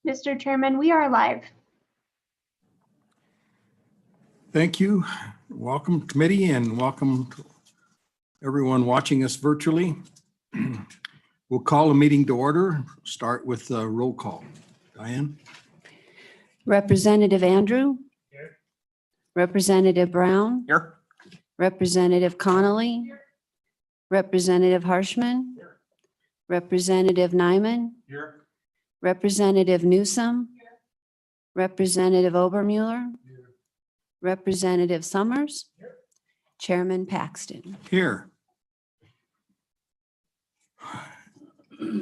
Mr. Chairman, we are live. Thank you. Welcome, committee, and welcome to everyone watching us virtually. We'll call a meeting to order. Start with a roll call. Diane? Representative Andrew? Here. Representative Brown? Here. Representative Connolly? Here. Representative Harshman? Here. Representative Nyman? Here. Representative Newsom? Here. Representative Obermueller? Here. Representative Summers? Here. Chairman Paxton? Here.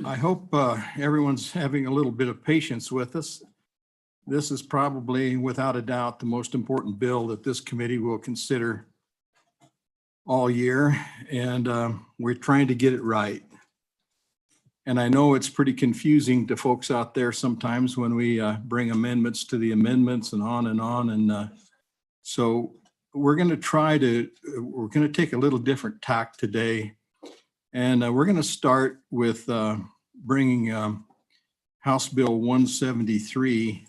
I hope everyone's having a little bit of patience with us. This is probably, without a doubt, the most important bill that this committee will consider all year, and we're trying to get it right. And I know it's pretty confusing to folks out there sometimes when we bring amendments to the amendments and on and on. And so we're going to take a little different tack today. And we're going to start with bringing House Bill 173.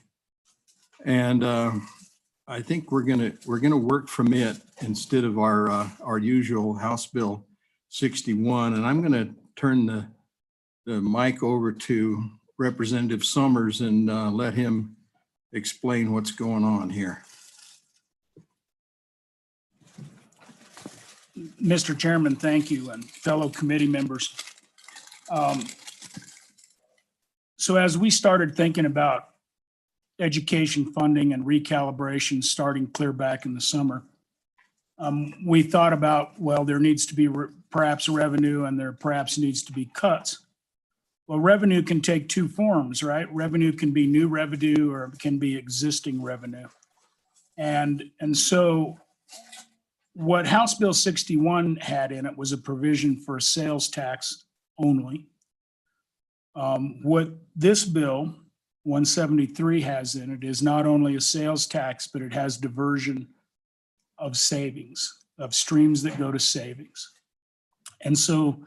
And I think we're going to work from it instead of our usual House Bill 61. And I'm going to turn the mic over to Representative Summers and let him explain what's going on here. Mr. Chairman, thank you, and fellow committee members. So as we started thinking about education funding and recalibration starting clear back in the summer, we thought about, well, there needs to be perhaps revenue and there perhaps needs to be cuts. Well, revenue can take two forms, right? Revenue can be new revenue or it can be existing revenue. And so what House Bill 61 had in it was a provision for a sales tax only. What this bill 173 has in it is not only a sales tax, but it has diversion of savings, of streams that go to savings. And so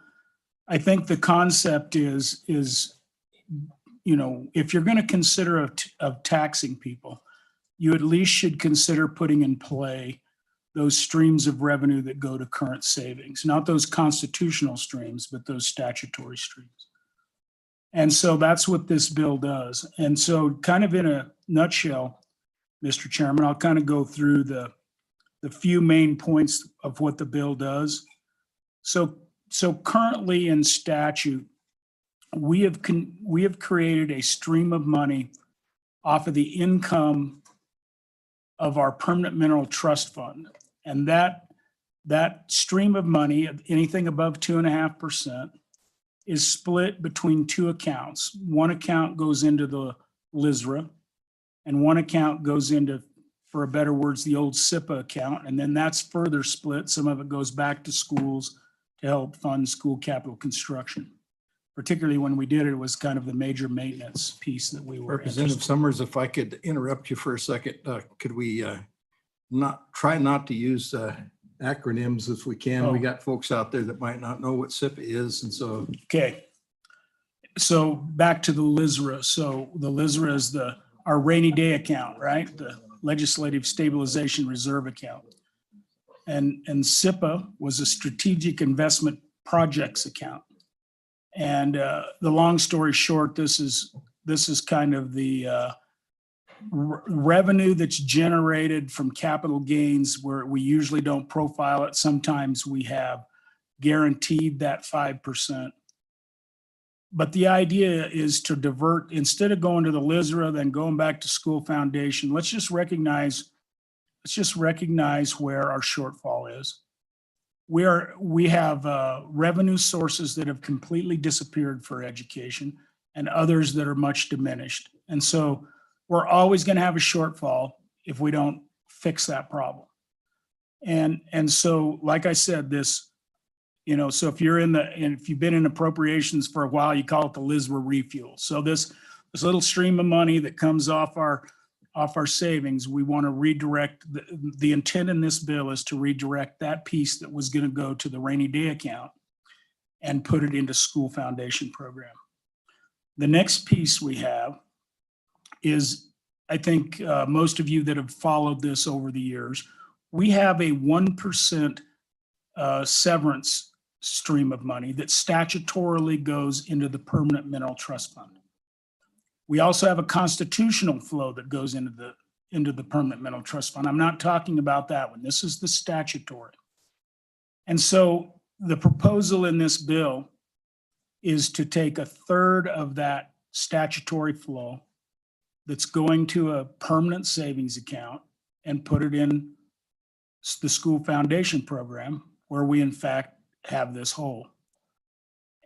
I think the concept is you know, if you're going to consider of taxing people, you at least should consider putting in play those streams of revenue that go to current savings, not those constitutional streams, but those statutory streams. And so that's what this bill does. And so kind of in a nutshell, Mr. Chairman, I'll kind of go through the few main points of what the bill does. So currently in statute, we have created a stream of money off of the income of our permanent mineral trust fund. And that stream of money, anything above 2.5%, is split between two accounts. One account goes into the LISRA, and one account goes into, for a better words, the old SIPA account. And then that's further split. Some of it goes back to schools to help fund school capital construction. Particularly when we did it, it was kind of the major maintenance piece that we were. Representative Summers, if I could interrupt you for a second, could we try not to use acronyms if we can? Oh. We got folks out there that might not know what SIPA is, and so. Okay. So back to the LISRA. So the LISRA is our rainy day account, right? The Legislative Stabilization Reserve account. And SIPA was a strategic investment projects account. And the long story short, this is kind of the revenue that's generated from capital gains, where we usually don't profile it. Sometimes we have guaranteed that 5%. But the idea is to divert, instead of going to the LISRA, then going back to school foundation, let's just recognize where our shortfall is. We have revenue sources that have completely disappeared for education and others that are much diminished. And so we're always going to have a shortfall if we don't fix that problem. And so, like I said, this, you know, so if you've been in appropriations for a while, you call it the LISRA refuel. So this little stream of money that comes off our savings, we want to redirect. The intent in this bill is to redirect that piece that was going to go to the rainy day account and put it into school foundation program. The next piece we have is, I think most of you that have followed this over the years, we have a 1% severance stream of money that statutorily goes into the permanent mineral trust fund. We also have a constitutional flow that goes into the permanent mineral trust fund. I'm not talking about that one. This is the statutory. And so the proposal in this bill is to take a third of that statutory flow that's going to a permanent savings account and put it in the school foundation program, where we in fact have this hole.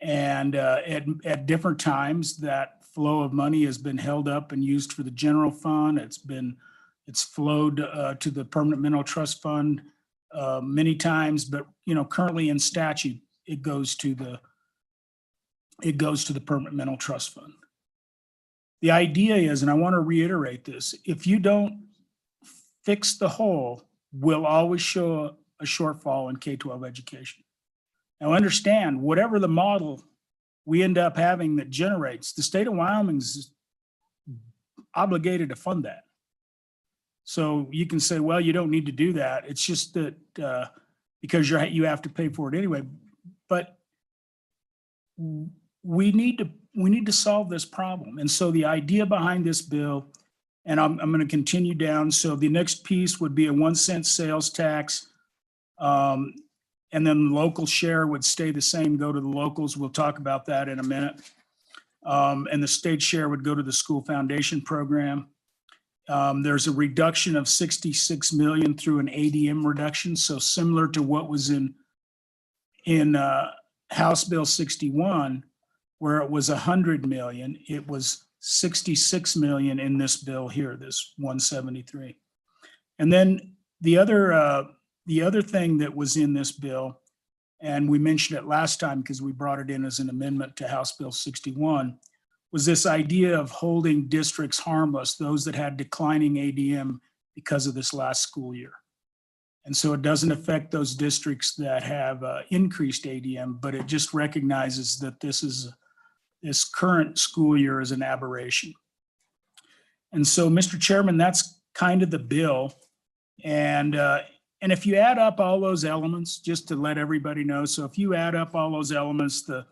And at different times, that flow of money has been held up and used for the general fund. It's flowed to the permanent mineral trust fund many times, but currently in statute, it goes to the permanent mineral trust fund. The idea is, and I want to reiterate this, if you don't fix the hole, we'll always show a shortfall in K-12 education. Now understand, whatever the model we end up having that generates, the state of Wyoming is obligated to fund that. So you can say, well, you don't need to do that. It's just that because you have to pay for it anyway. But we need to solve this problem. And so the idea behind this bill, and I'm going to continue down. So the next piece would be a 1-cent sales tax. And then the local share would stay the same, go to the locals. We'll talk about that in a minute. And the state share would go to the school foundation program. There's a reduction of 66 million through an ADM reduction. So similar to what was in House Bill 61, where it was 100 million, it was 66 million in this bill here, this 173. And then the other thing that was in this bill, and we mentioned it last time because we brought it in as an amendment to House Bill 61, was this idea of holding districts harmless, those that had declining ADM because of this last school year. And so it doesn't affect those districts that have increased ADM, but it just recognizes that this current school year is an aberration. And so, Mr. Chairman, that's kind of the bill. And if you add up all those elements, just to let everybody know, so if you add up all those elements, the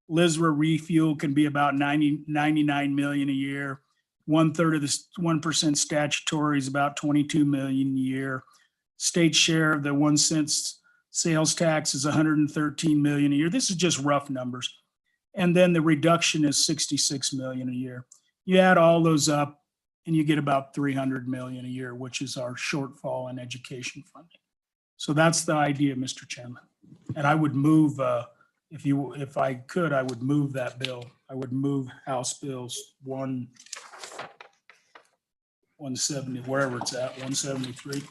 LISRA refuel can be about 99 million a year. 1/3 of the 1% statutory is about 22 million a year. State share of the 1-cent sales tax is 113 million a year. This is just rough numbers. And then the reduction is 66 million a year. You add all those up and you get about 300 million a year, which is our shortfall in education funding. So that's the idea, Mr. Chairman. And I would move, if I could, I would move that bill. I would move House Bills 170, wherever it's at, 173.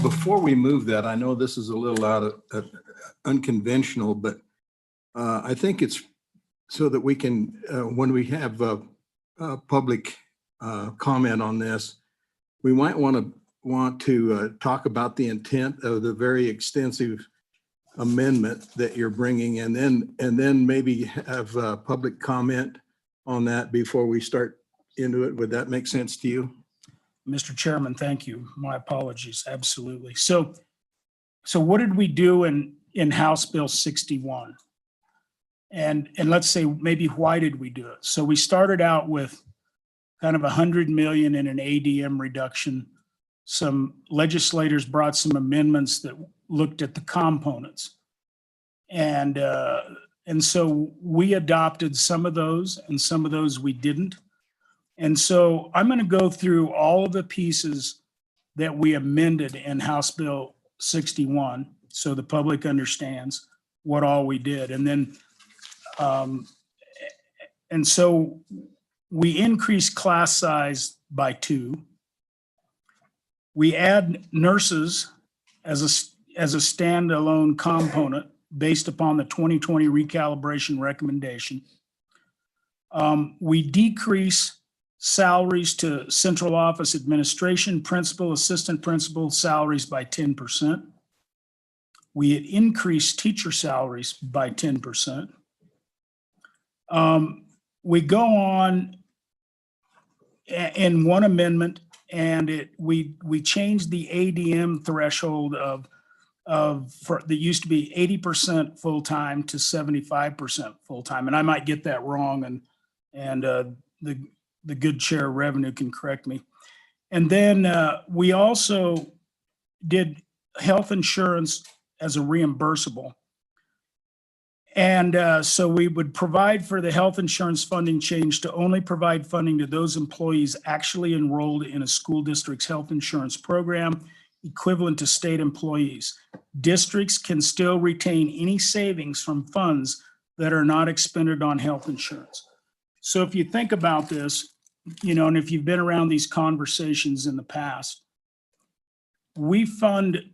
Before we move that, I know this is a little unconventional, but I think it's so that we can, when we have public comment on this, we might want to talk about the intent of the very extensive amendment that you're bringing, and then maybe have public comment on that before we start into it. Would that make sense to you? Mr. Chairman, thank you. My apologies. Absolutely. So what did we do in House Bill 61? And let's say maybe why did we do it? So we started out with kind of 100 million in an ADM reduction. Some legislators brought some amendments that looked at the components. And so we adopted some of those and some of those we didn't. And so I'm going to go through all of the pieces that we amended in House Bill 61 so the public understands what all we did. And then, and so we increased class size by 2. We add nurses as a standalone component based upon the 2020 recalibration recommendation. We decrease salaries to central office administration, principal, assistant principal salaries by 10%. We increase teacher salaries by 10%. We go on in one amendment, and we changed the ADM threshold that used to be 80% full-time to 75% full-time. And I might get that wrong, and the good chair of revenue can correct me. And then we also did health insurance as a reimbursable. And so we would provide for the health insurance funding change to only provide funding to those employees actually enrolled in a school district's health insurance program equivalent to state employees. Districts can still retain any savings from funds that are not expended on health insurance. So if you think about this, and if you've been around these conversations in the past, we fund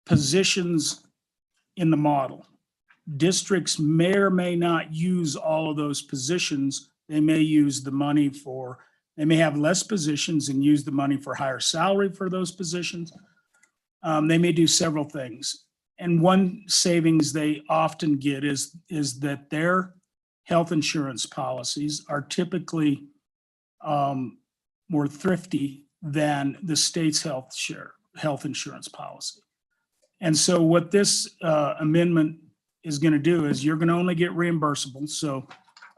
positions in the model. Districts may or may not use all of those positions. They may use the money they may have less positions and use the money for higher salary for those positions. They may do several things. And one savings they often get is that their health insurance policies are typically more thrifty than the state's health insurance policy. And so what this amendment is going to do is you're going to only get reimbursable. So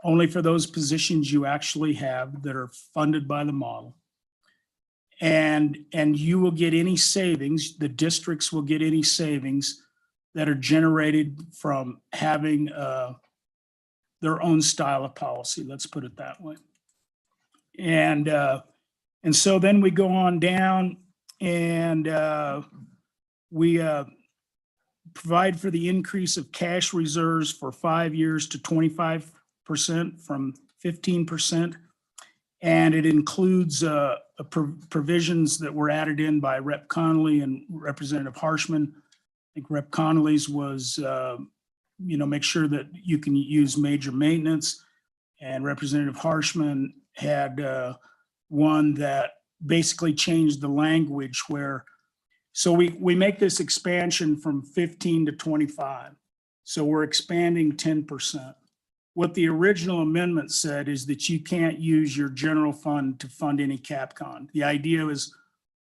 only for those positions you actually have that are funded by the model. And you will get any savings, the districts will get any savings that are generated from having their own style of policy. Let's put it that way. And so then we go on down and we provide for the increase of cash reserves for 5 years to 25% from 15%. And it includes provisions that were added in by Rep. Connolly and Representative Harshman. I think Rep. Connolly's was, make sure that you can use major maintenance. And Representative Harshman had one that basically changed the language where, so we make this expansion from 15 to 25. So we're expanding 10%. What the original amendment said is that you can't use your general fund to fund any CapCon. The idea is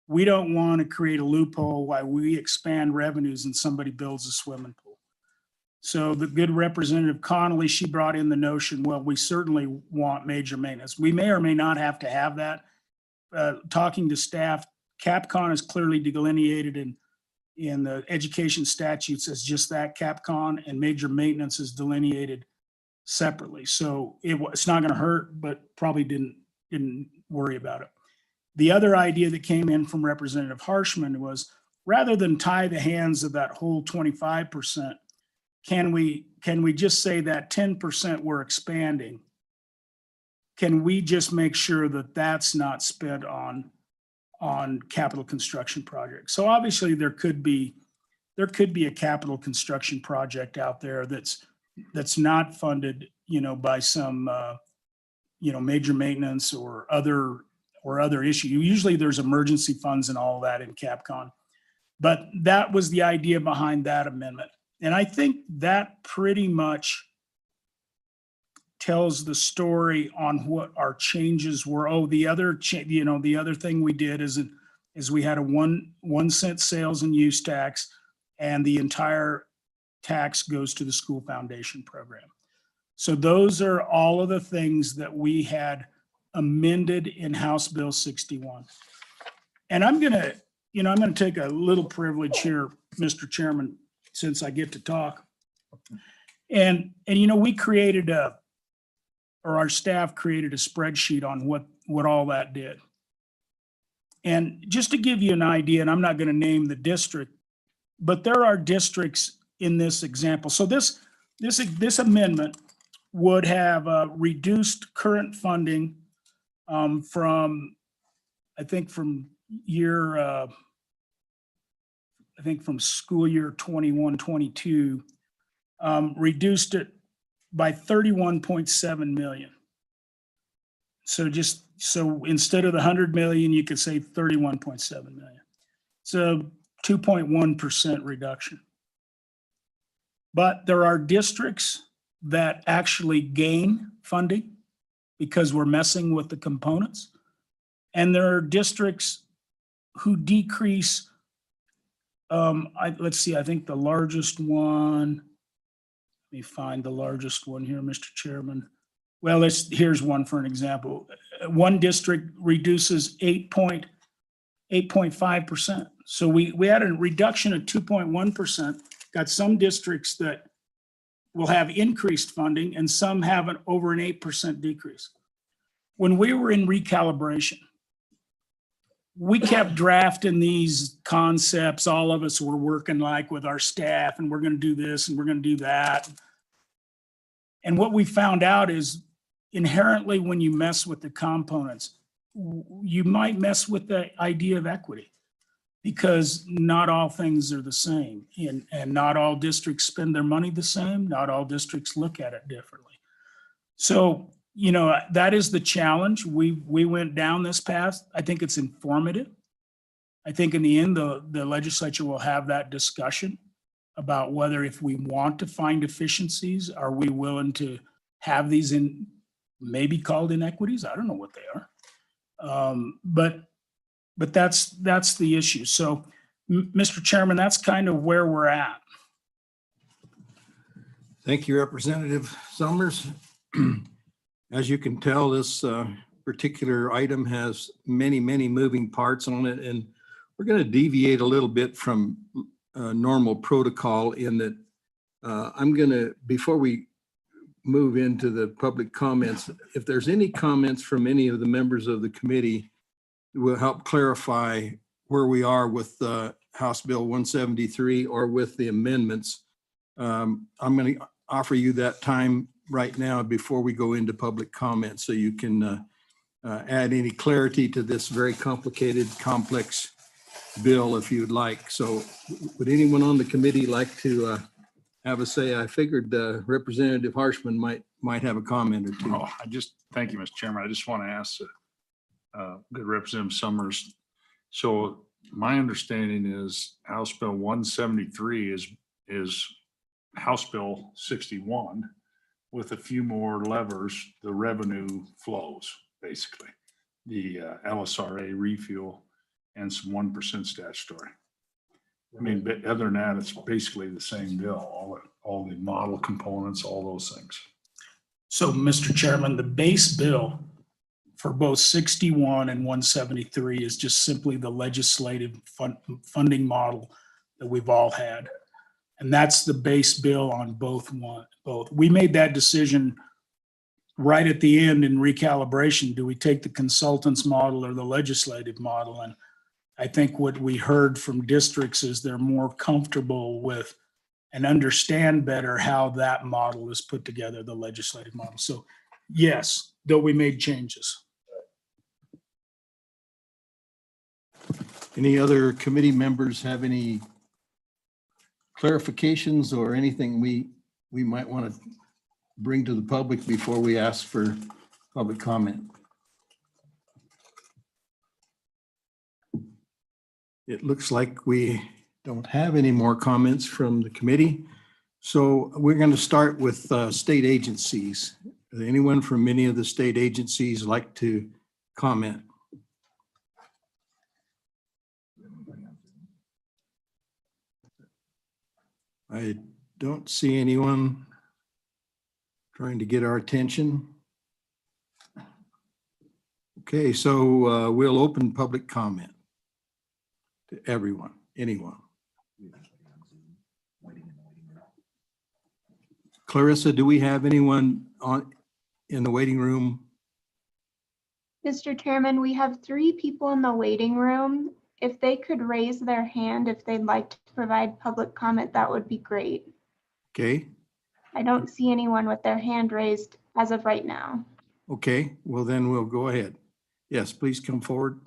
we don't want to create a loophole while we expand revenues and somebody builds a swimming pool. So the good Representative Connolly, she brought in the notion, well, we certainly want major maintenance. We may or may not have to have that. Talking to staff, CapCon is clearly delineated in the education statutes as just that, CapCon, and major maintenance is delineated separately. So it's not going to hurt, but probably didn't worry about it. The other idea that came in from Representative Harshman was, rather than tie the hands of that whole 25%, can we just say that 10% we're expanding? Can we just make sure that that's not spent on capital construction projects? So obviously there could be a capital construction project out there that's not funded, by some, major maintenance or other issue. Usually there's emergency funds and all that in CapCon, but that was the idea behind that amendment. And I think that pretty much tells the story on what our changes were. Oh, the other thing we did is we had a 1 cent sales and use tax, and the entire tax goes to the school foundation program. So those are all of the things that we had amended in House Bill 61. And I'm gonna take a little privilege here, Mr. Chairman, since I get to talk. And we created our staff created a spreadsheet on what all that did. And just to give you an idea, and I'm not going to name the district, but there are districts in this example. So this amendment would have reduced current funding from school year 21-22, reduced it by 31.7 million. So instead of the 100 million, you could say 31.7 million. So 2.1% reduction. But there are districts that actually gain funding because we're messing with the components. And there are districts who decrease. Let's see, I think the largest one, let me find the largest one here, Mr. Chairman. Well, here's one for an example. One district reduces 8.5%. So we had a reduction of 2.1%. Got some districts that will have increased funding and some have over an 8% decrease. When we were in recalibration, we kept drafting these concepts. All of us were working like with our staff, and we're going to do this and we're going to do that. And what we found out is inherently when you mess with the components, you might mess with the idea of equity, because not all things are the same, and not all districts spend their money the same. Not all districts look at it differently. So, that is the challenge. We went down this path. I think it's informative. I think in the end, the legislature will have that discussion about whether, if we want to find efficiencies, are we willing to have these maybe called inequities? I don't know what they are. But that's the issue. So, Mr. Chairman, that's kind of where we're at. Thank you, Representative Summers. As you can tell, this particular item has many, many moving parts on it, and we're going to deviate a little bit from normal protocol in that I'm going to, before we move into the public comments, if there's any comments from any of the members of the committee, it will help clarify where we are with House Bill 173 or with the amendments. I'm going to offer you that time right now before we go into public comment, so you can add any clarity to this very complicated, complex bill if you'd like. So would anyone on the committee like to have a say? I figured Representative Harshman might have a comment or two. Thank you, Mr. Chairman. I just want to ask good Representative Summers. So my understanding is House Bill 173 is House Bill 61 with a few more levers. The revenue flows, basically, the LSRA refuel and some 1% statutory. I mean, but other than that, it's basically the same bill, all the model components, all those things. So, Mr. Chairman, the base bill for both 61 and 173 is just simply the legislative funding model that we've all had. And that's the base bill on both. We made that decision right at the end in recalibration. Do we take the consultant's model or the legislative model? And I think what we heard from districts is they're more comfortable with and understand better how that model is put together, the legislative model. So yes, though we made changes. Any other committee members have any clarifications or anything we might want to bring to the public before we ask for public comment? It looks like we don't have any more comments from the committee. So we're going to start with state agencies. Anyone from any of the state agencies like to comment? I don't see anyone trying to get our attention. Okay, so we'll open public comment to everyone, anyone. Clarissa, do we have anyone in the waiting room? Mr. Chairman, we have 3 people in the waiting room. If they could raise their hand if they'd like to provide public comment, that would be great. Okay. I don't see anyone with their hand raised as of right now. Okay, well then we'll go ahead. Yes, please come forward.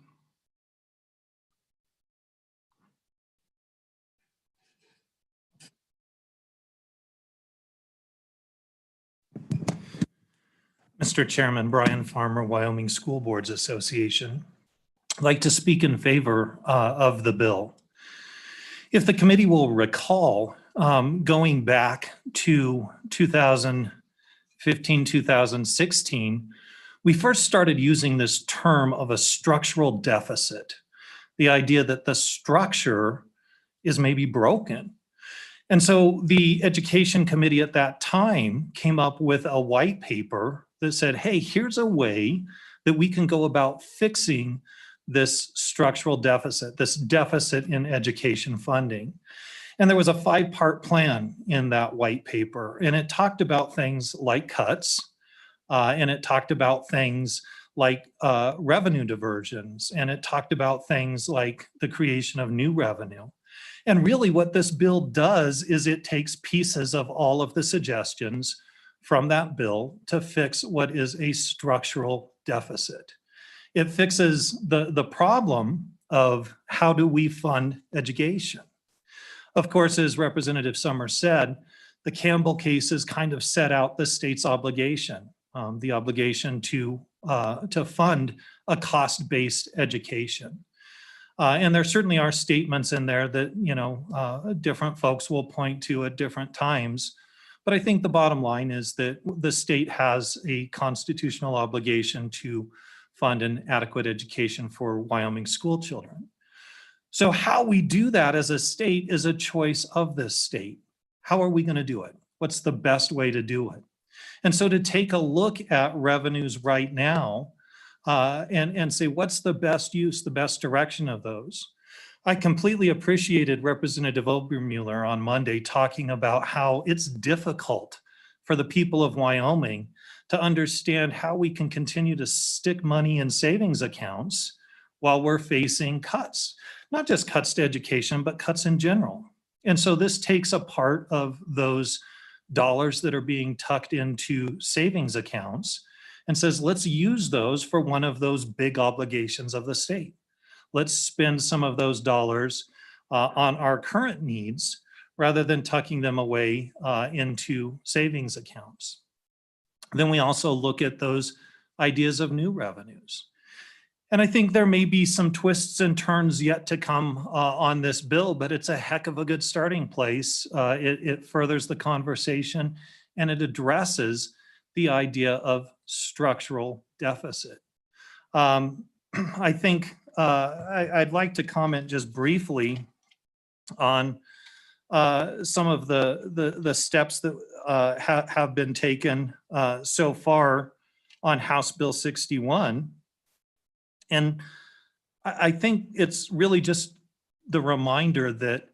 Mr. Chairman, Brian Farmer, Wyoming School Boards Association. I'd like to speak in favor of the bill. If the committee will recall, going back to 2015, 2016, we first started using this term of a structural deficit, the idea that the structure is maybe broken. And so the education committee at that time came up with a white paper that said, hey, here's a way that we can go about fixing this structural deficit, this deficit in education funding. And there was a 5-part plan in that white paper, and it talked about things like cuts, and it talked about things like revenue diversions, and it talked about things like the creation of new revenue. And really what this bill does is it takes pieces of all of the suggestions from that bill to fix what is a structural deficit. It fixes the problem of how do we fund education. Of course, as Representative Summers said, the Campbell cases kind of set out the state's obligation, the obligation to fund a cost-based education. And there certainly are statements in there that, different folks will point to at different times. But I think the bottom line is that the state has a constitutional obligation to fund an adequate education for Wyoming school children. So how we do that as a state is a choice of this state. How are we going to do it? What's the best way to do it? And so to take a look at revenues right now and say, what's the best use, the best direction of those? I completely appreciated Representative Obermuller on Monday talking about how it's difficult for the people of Wyoming to understand how we can continue to stick money in savings accounts while we're facing cuts, not just cuts to education, but cuts in general. And so this takes a part of those dollars that are being tucked into savings accounts and says, let's use those for one of those big obligations of the state. Let's spend some of those dollars on our current needs rather than tucking them away into savings accounts. Then we also look at those ideas of new revenues. And I think there may be some twists and turns yet to come on this bill, but it's a heck of a good starting place. It furthers the conversation and it addresses the idea of structural deficit. I think I'd like to comment just briefly on some of the steps that have been taken so far on House Bill 61. And I think it's really just the reminder that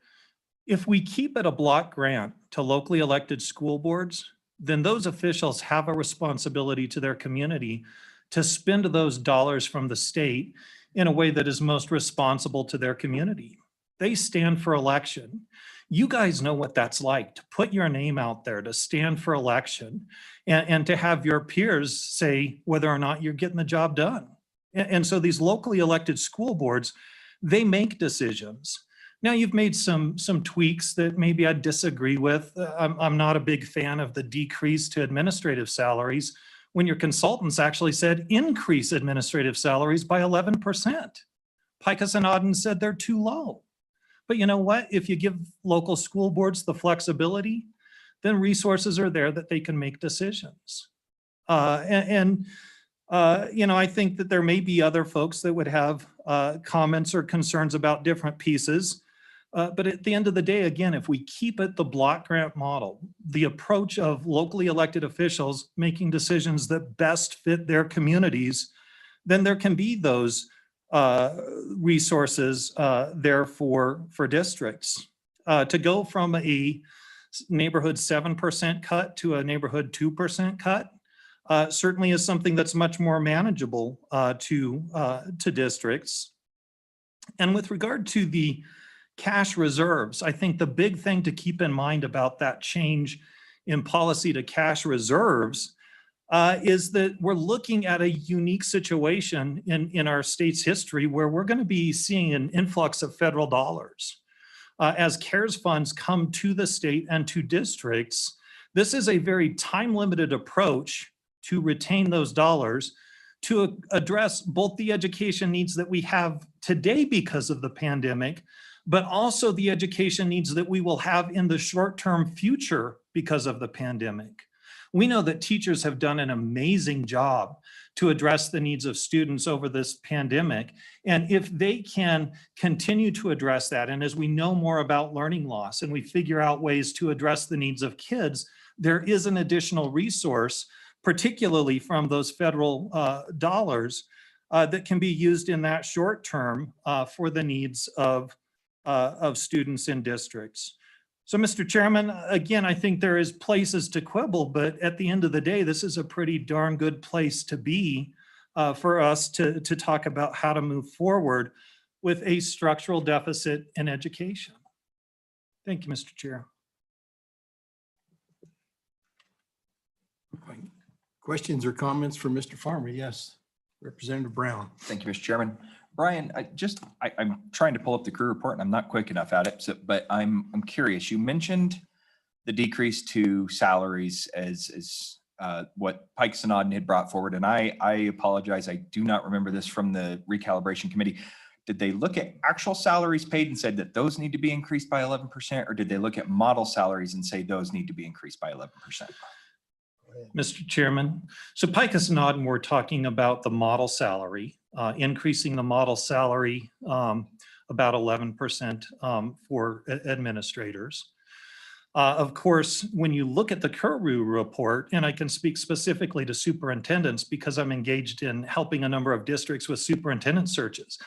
if we keep it a block grant to locally elected school boards, then those officials have a responsibility to their community to spend those dollars from the state in a way that is most responsible to their community. They stand for election. You guys know what that's like, to put your name out there, to stand for election, and to have your peers say whether or not you're getting the job done. And so these locally elected school boards, they make decisions. Now you've made some tweaks that maybe I disagree with. I'm not a big fan of the decrease to administrative salaries when your consultants actually said increase administrative salaries by 11%. Picus and Adm said they're too low. But you know what? If you give local school boards the flexibility, then resources are there that they can make decisions. I think that there may be other folks that would have comments or concerns about different pieces. But at the end of the day, again, if we keep it the block grant model, the approach of locally elected officials making decisions that best fit their communities, then there can be those resources there for districts. To go from a neighborhood 7% cut to a neighborhood 2% cut certainly is something that's much more manageable to districts. And with regard to the cash reserves, I think the big thing to keep in mind about that change in policy to cash reserves is that we're looking at a unique situation in our state's history where we're going to be seeing an influx of federal dollars. As CARES funds come to the state and to districts, this is a very time-limited approach to retain those dollars to address both the education needs that we have today because of the pandemic, but also the education needs that we will have in the short-term future because of the pandemic. We know that teachers have done an amazing job to address the needs of students over this pandemic. And if they can continue to address that, and as we know more about learning loss and we figure out ways to address the needs of kids, there is an additional resource, particularly from those federal dollars, that can be used in that short term for the needs of students in districts. So, Mr. Chairman, again, I think there is places to quibble, but at the end of the day, this is a pretty darn good place to be for us to talk about how to move forward with a structural deficit in education. Thank you, Mr. Chair. Questions or comments for Mr. Farmer? Yes, Representative Brown. Thank you, Mr. Chairman. Brian, I'm trying to pull up the career report and I'm not quick enough at it. So, but I'm curious. You mentioned the decrease to salaries as what Pikes and Auden had brought forward, and I apologize. I do not remember this from the recalibration committee. Did they look at actual salaries paid and said that those need to be increased by 11%, or did they look at model salaries and say those need to be increased by 11%? Mr. Chairman, so Pikes and Auden were talking about the model salary, increasing the model salary about 11% for administrators. Of course, when you look at the Kuru report, and I can speak specifically to superintendents because I'm engaged in helping a number of districts with superintendent searches.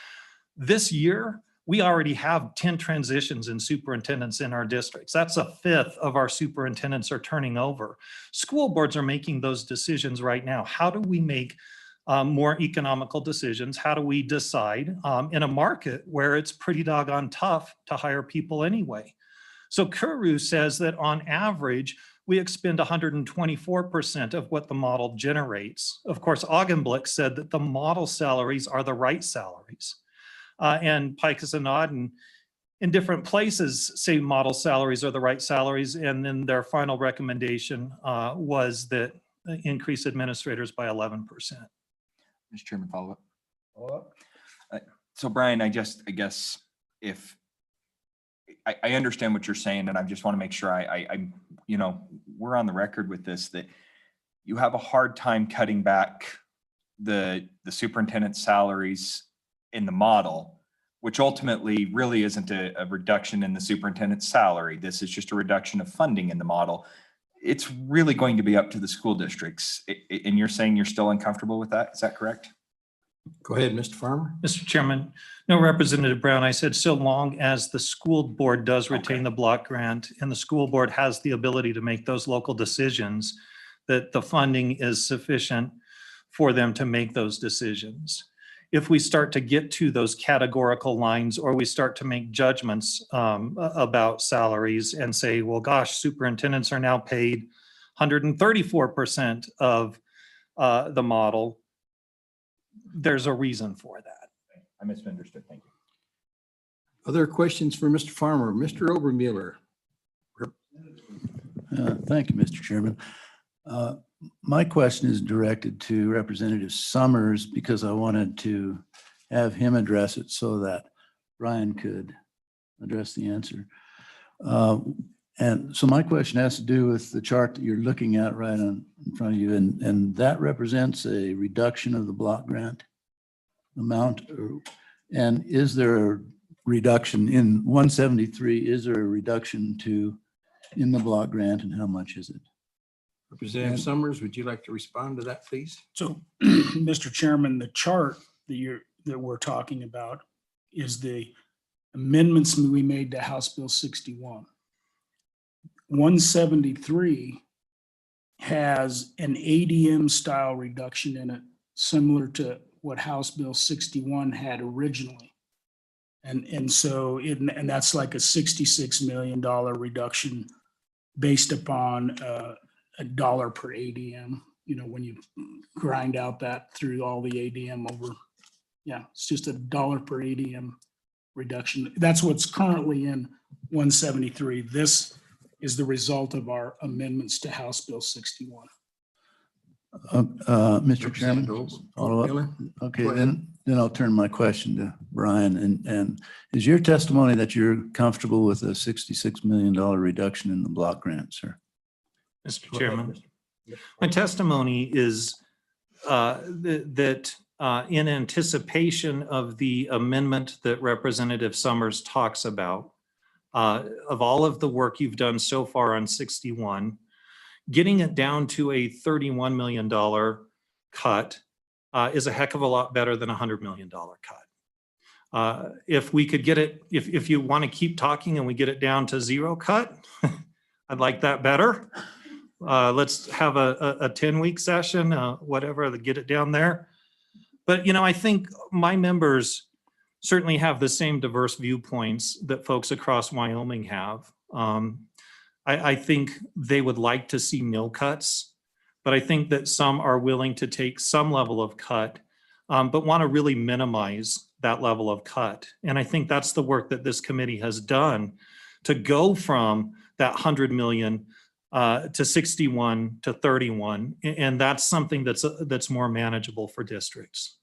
This year, we already have 10 transitions in superintendents in our districts. That's a fifth of our superintendents are turning over. School boards are making those decisions right now. How do we make more economical decisions? How do we decide in a market where it's pretty doggone tough to hire people anyway? So Kuru says that on average, we expend 124% of what the model generates. Of course, Augenblick said that the model salaries are the right salaries. And Pikes and Auden in different places say model salaries are the right salaries. And then their final recommendation was that increase administrators by 11%. Mr. Chairman, follow up. So Brian, I guess if I understand what you're saying, and I just want to make sure I we're on the record with this, that you have a hard time cutting back the superintendent's salaries in the model, which ultimately really isn't a reduction in the superintendent's salary. This is just a reduction of funding in the model. It's really going to be up to the school districts. And you're saying you're still uncomfortable with that? Is that correct? Go ahead, Mr. Farmer. Mr. Chairman, no, Representative Brown, I said so long as the school board does retain the block grant and the school board has the ability to make those local decisions, that the funding is sufficient for them to make those decisions. If we start to get to those categorical lines or we start to make judgments about salaries and say, well, gosh, superintendents are now paid 134% of the model, there's a reason for that. I misunderstood. Thank you. Other questions for Mr. Farmer? Mr. Obermueller. Thank you, Mr. Chairman. My question is directed to Representative Summers because I wanted to have him address it so that Brian could address the answer. And so my question has to do with the chart that you're looking at right in front of you, and that represents a reduction of the block grant amount. And is there a reduction in 173? Is there a reduction in the block grant, and how much is it? Representative Summers, would you like to respond to that, please? So, Mr. Chairman, the chart that we're talking about is the amendments we made to House Bill 61. 173 has an ADM style reduction in it, similar to what House Bill 61 had originally. And so that's like a $66 million reduction based upon a dollar per ADM, when you grind out that through all the ADM over, it's just a dollar per ADM reduction. That's what's currently in 173. This is the result of our amendments to House Bill 61. Mr. Chairman, follow up. Obermueller? Okay, then I'll turn my question to Brian. And is your testimony that you're comfortable with a $66 million reduction in the block grant, sir? Mr. Chairman. My testimony is that in anticipation of the amendment that Representative Summers talks about, of all of the work you've done so far on 61, getting it down to a $31 million cut is a heck of a lot better than a $100 million cut. If we could get it, if you want to keep talking and we get it down to zero cut, I'd like that better. Let's have a 10-week session, whatever, to get it down there. But, I think my members certainly have the same diverse viewpoints that folks across Wyoming have. I think they would like to see no cuts, but I think that some are willing to take some level of cut, but want to really minimize that level of cut. And I think that's the work that this committee has done to go from that 100 million to 61 to 31. And that's something that's more manageable for districts.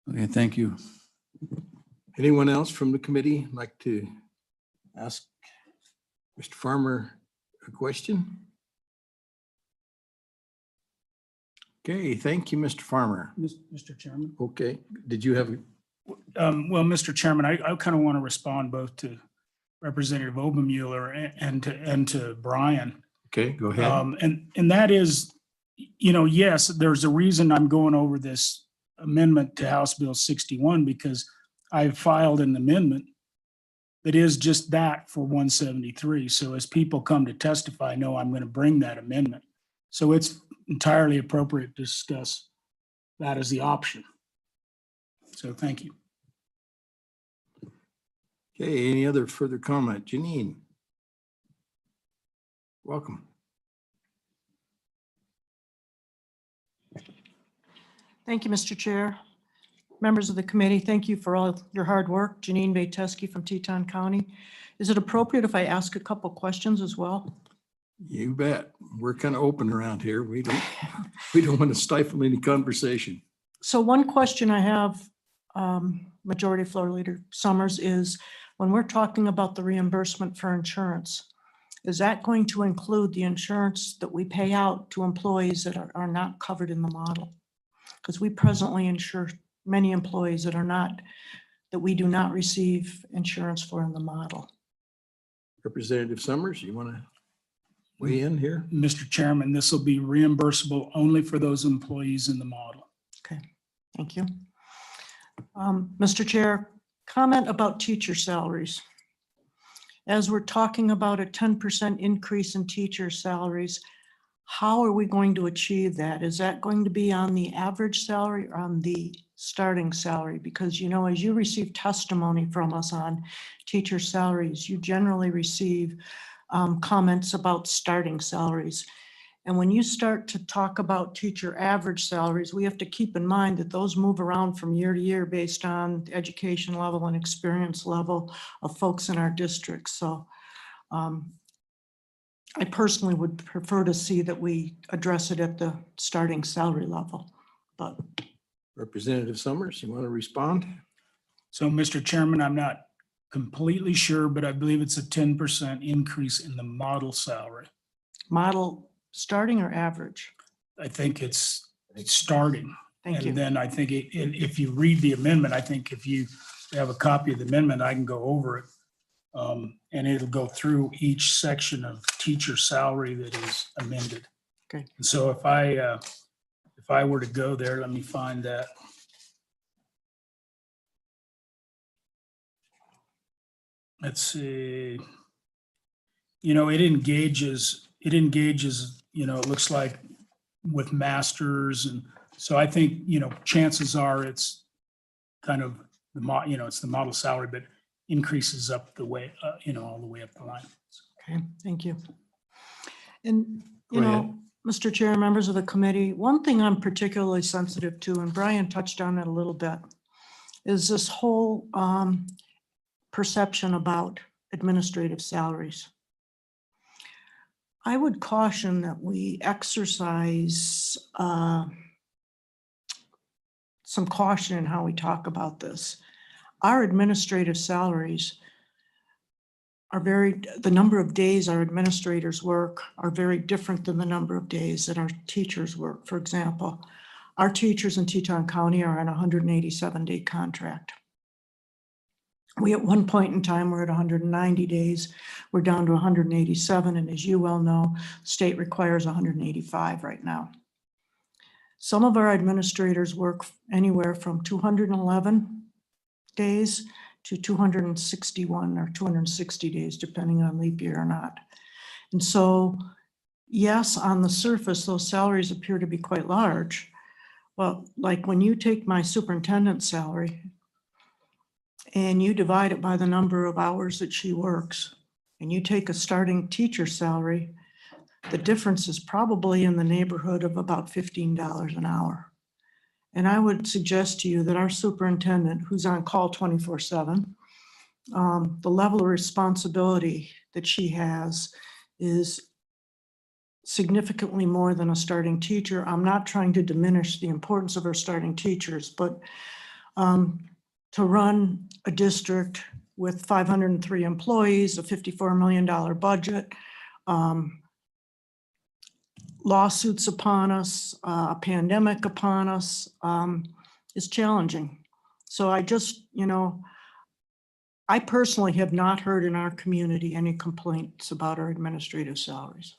Okay, thank you. Anyone else from the committee like to ask Mr. Farmer a question? Okay, thank you, Mr. Farmer. Mr. Chairman. Okay, did you have, Well, Mr. Chairman, I kind of want to respond both to Representative Obermueller and to Brian. okay, go ahead. And that is, yes, there's a reason I'm going over this amendment to House Bill 61, because I've filed an amendment that is just that for 173. So as people come to testify, know I'm going to bring that amendment. So it's entirely appropriate to discuss that as the option. So thank you. Okay, any other further comment? Janine? Welcome. Thank you, Mr. Chair. Members of the committee, thank you for all your hard work. Janine Bateski from Teton County. Is it appropriate if I ask a couple questions as well? You bet. We're kind of open around here. We don't want to stifle any conversation. So one question I have, Majority Floor Leader Summers, is when we're talking about the reimbursement for insurance, is that going to include the insurance that we pay out to employees that are not covered in the model? Because we presently insure many employees that we do not receive insurance for in the model. Representative Summers, you want to weigh in here? Mr. Chairman, this will be reimbursable only for those employees in the model. Okay, thank you. Mr. Chair, comment about teacher salaries. As we're talking about a 10% increase in teacher salaries, how are we going to achieve that? Is that going to be on the average salary or on the starting salary? Because, as you receive testimony from us on teacher salaries, you generally receive comments about starting salaries. And when you start to talk about teacher average salaries, we have to keep in mind that those move around from year to year based on the education level and experience level of folks in our district. So I personally would prefer to see that we address it at the starting salary level, but. Representative Summers, you want to respond? So, Mr. Chairman, I'm not completely sure, but I believe it's a 10% increase in the model salary. Model starting or average? I think it's starting. Thank you. And then I think if you read the amendment, I think if you have a copy of the amendment, I can go over it. And it'll go through each section of teacher salary that is amended. Okay. And so if I were to go there, let me find that. Let's see. It engages, it looks like with masters. And so I think, chances are it's kind of it's the model salary, but increases up the way, all the way up the line. Okay, thank you. And, Go ahead. Mr. Chair, members of the committee, one thing I'm particularly sensitive to, and Brian touched on it a little bit, is this whole perception about administrative salaries. I would caution that we exercise some caution in how we talk about this. Our administrative salaries the number of days our administrators work are very different than the number of days that our teachers work. For example, our teachers in Teton County are on a 187-day contract. We, at one point in time, were at 190 days. We're down to 187, and as you well know, state requires 185 right now. Some of our administrators work anywhere from 211 days to 261 or 260 days, depending on leap year or not. And so, yes, on the surface, those salaries appear to be quite large. Well, like when you take my superintendent's salary and you divide it by the number of hours that she works, and you take a starting teacher salary, the difference is probably in the neighborhood of about $15 an hour. And I would suggest to you that our superintendent, who's on call 24/7, the level of responsibility that she has is significantly more than a starting teacher. I'm not trying to diminish the importance of our starting teachers, but to run a district with 503 employees, a $54 million budget, lawsuits upon us, a pandemic upon us, is challenging. So I just, I personally have not heard in our community any complaints about our administrative salaries.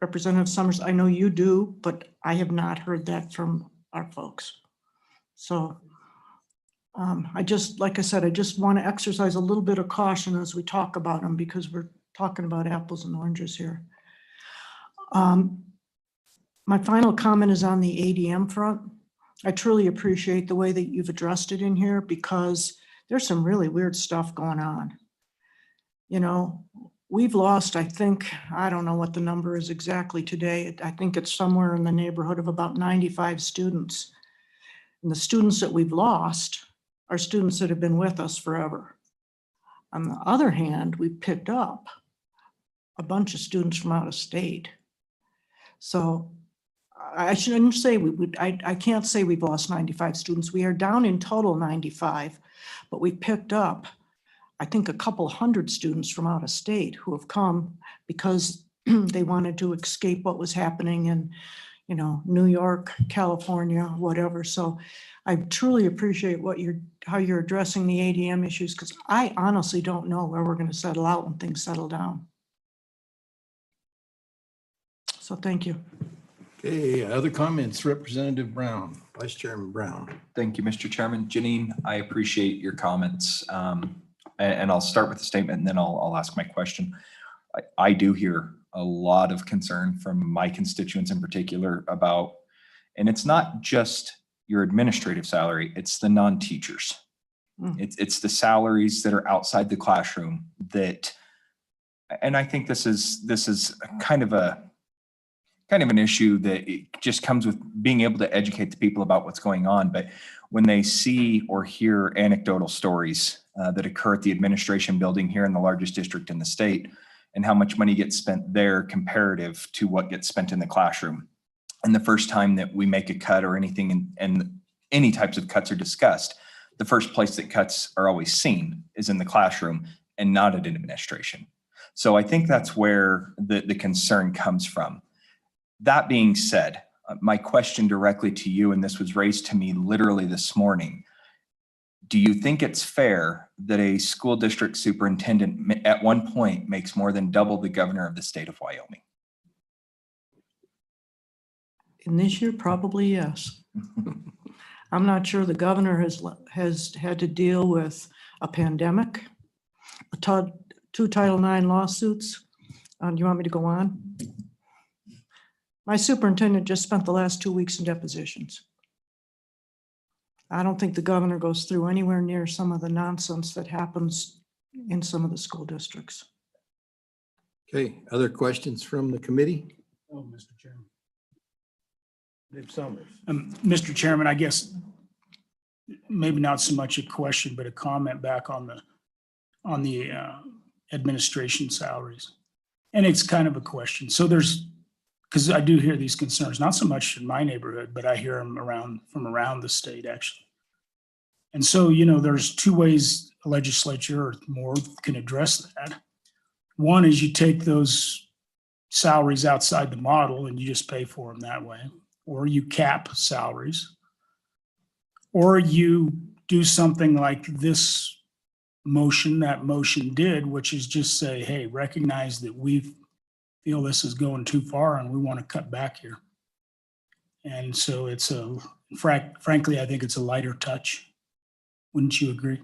Representative Summers, I know you do, but I have not heard that from our folks. So like I said, I just want to exercise a little bit of caution as we talk about them, because we're talking about apples and oranges here. My final comment is on the ADM front. I truly appreciate the way that you've addressed it in here, because there's some really weird stuff going on. We've lost, I think, I don't know what the number is exactly today. I think it's somewhere in the neighborhood of about 95 students. And the students that we've lost are students that have been with us forever. On the other hand, we picked up a bunch of students from out of state. So I shouldn't say I can't say we've lost 95 students. We are down in total 95, but we picked up, I think, a couple hundred students from out of state who have come because they wanted to escape what was happening in, New York, California, whatever. So I truly appreciate how you're addressing the ADM issues, because I honestly don't know where we're going to settle out when things settle down. So thank you. Okay, other comments? Representative Brown, Vice Chairman Brown. Thank you, Mr. Chairman. Janine, I appreciate your comments. And I'll start with the statement and then I'll ask my question. I do hear a lot of concern from my constituents in particular about, and it's not just your administrative salary, it's the non-teachers. It's the salaries that are outside the classroom that, and I think this is kind of an issue that it just comes with being able to educate the people about what's going on. But when they see or hear anecdotal stories that occur at the administration building here in the largest district in the state, and how much money gets spent there comparative to what gets spent in the classroom. And the first time that we make a cut or anything, and any types of cuts are discussed, the first place that cuts are always seen is in the classroom and not at administration. So I think that's where the concern comes from. That being said, my question directly to you, and this was raised to me literally this morning, do you think it's fair that a school district superintendent at one point makes more than double the governor of the state of Wyoming? In this year, probably yes. I'm not sure the governor has had to deal with a pandemic, two Title IX lawsuits. Do you want me to go on? My superintendent just spent the last 2 weeks in depositions. I don't think the governor goes through anywhere near some of the nonsense that happens in some of the school districts. Okay, other questions from the committee? Oh, Mr. Chairman. Dave Summers. Mr. Chairman, I guess maybe not so much a question, but a comment back on the administration salaries. And it's kind of a question. So because I do hear these concerns, not so much in my neighborhood, but I hear them from around the state, actually. And so, there's two ways a legislature or more can address that. One is you take those salaries outside the model and you just pay for them that way, or you cap salaries, or you do something like this motion, that motion did, which is just say, hey, recognize that we feel this is going too far and we want to cut back here. And so it's frankly, I think it's a lighter touch. Wouldn't you agree?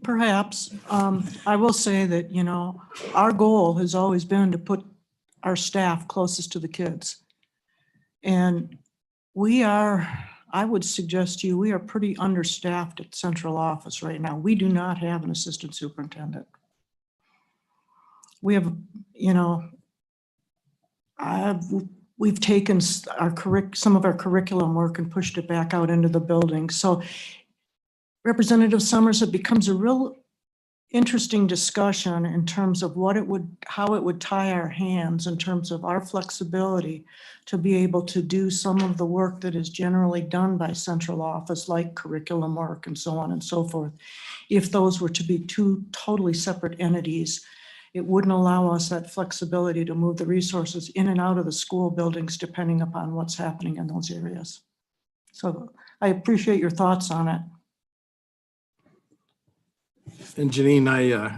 Perhaps. I will say that, you know, our goal has always been to put our staff closest to the kids. And we are, I would suggest to you, we are pretty understaffed at central office right now. We do not have an assistant superintendent. We have, you know, we've taken some of our curriculum work and pushed it back out into the building. So Representative Summers, it becomes a real interesting discussion in terms of how it would tie our hands in terms of our flexibility to be able to do some of the work that is generally done by central office, like curriculum work and so on and so forth. If those were to be two totally separate entities, it wouldn't allow us that flexibility to move the resources in and out of the school buildings depending upon what's happening in those areas. So I appreciate your thoughts on it. And Janine,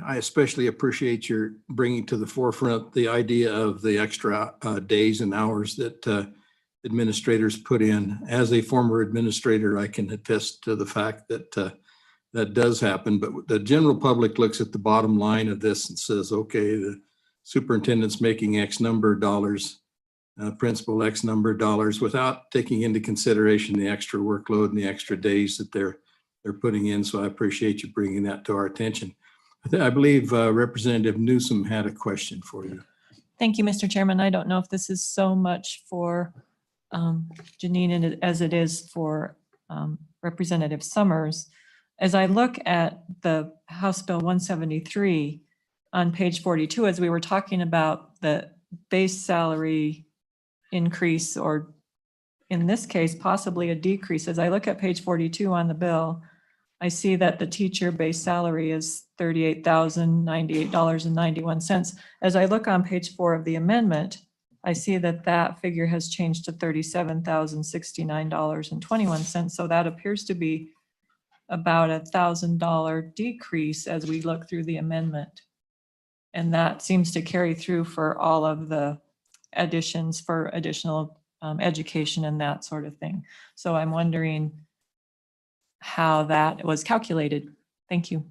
I especially appreciate your bringing to the forefront the idea of the extra days and hours that administrators put in. As a former administrator, I can attest to the fact that that does happen, but the general public looks at the bottom line of this and says, okay, the superintendent's making X number of dollars, principal X number of dollars, without taking into consideration the extra workload and the extra days that they're putting in. So I appreciate you bringing that to our attention. I believe Representative Newsom had a question for you. Thank you, Mr. Chairman. I don't know if this is so much for Janine as it is for Representative Summers. As I look at the House Bill 173 on page 42, as we were talking about the base salary increase, or in this case, possibly a decrease. As I look at page 42 on the bill, I see that the teacher base salary is $38,098.91. As I look on page 4 of the amendment, I see that that figure has changed to $37,069.21. So that appears to be about $1,000 decrease as we look through the amendment. And that seems to carry through for all of the additions for additional education and that sort of thing. So I'm wondering how that was calculated. Thank you.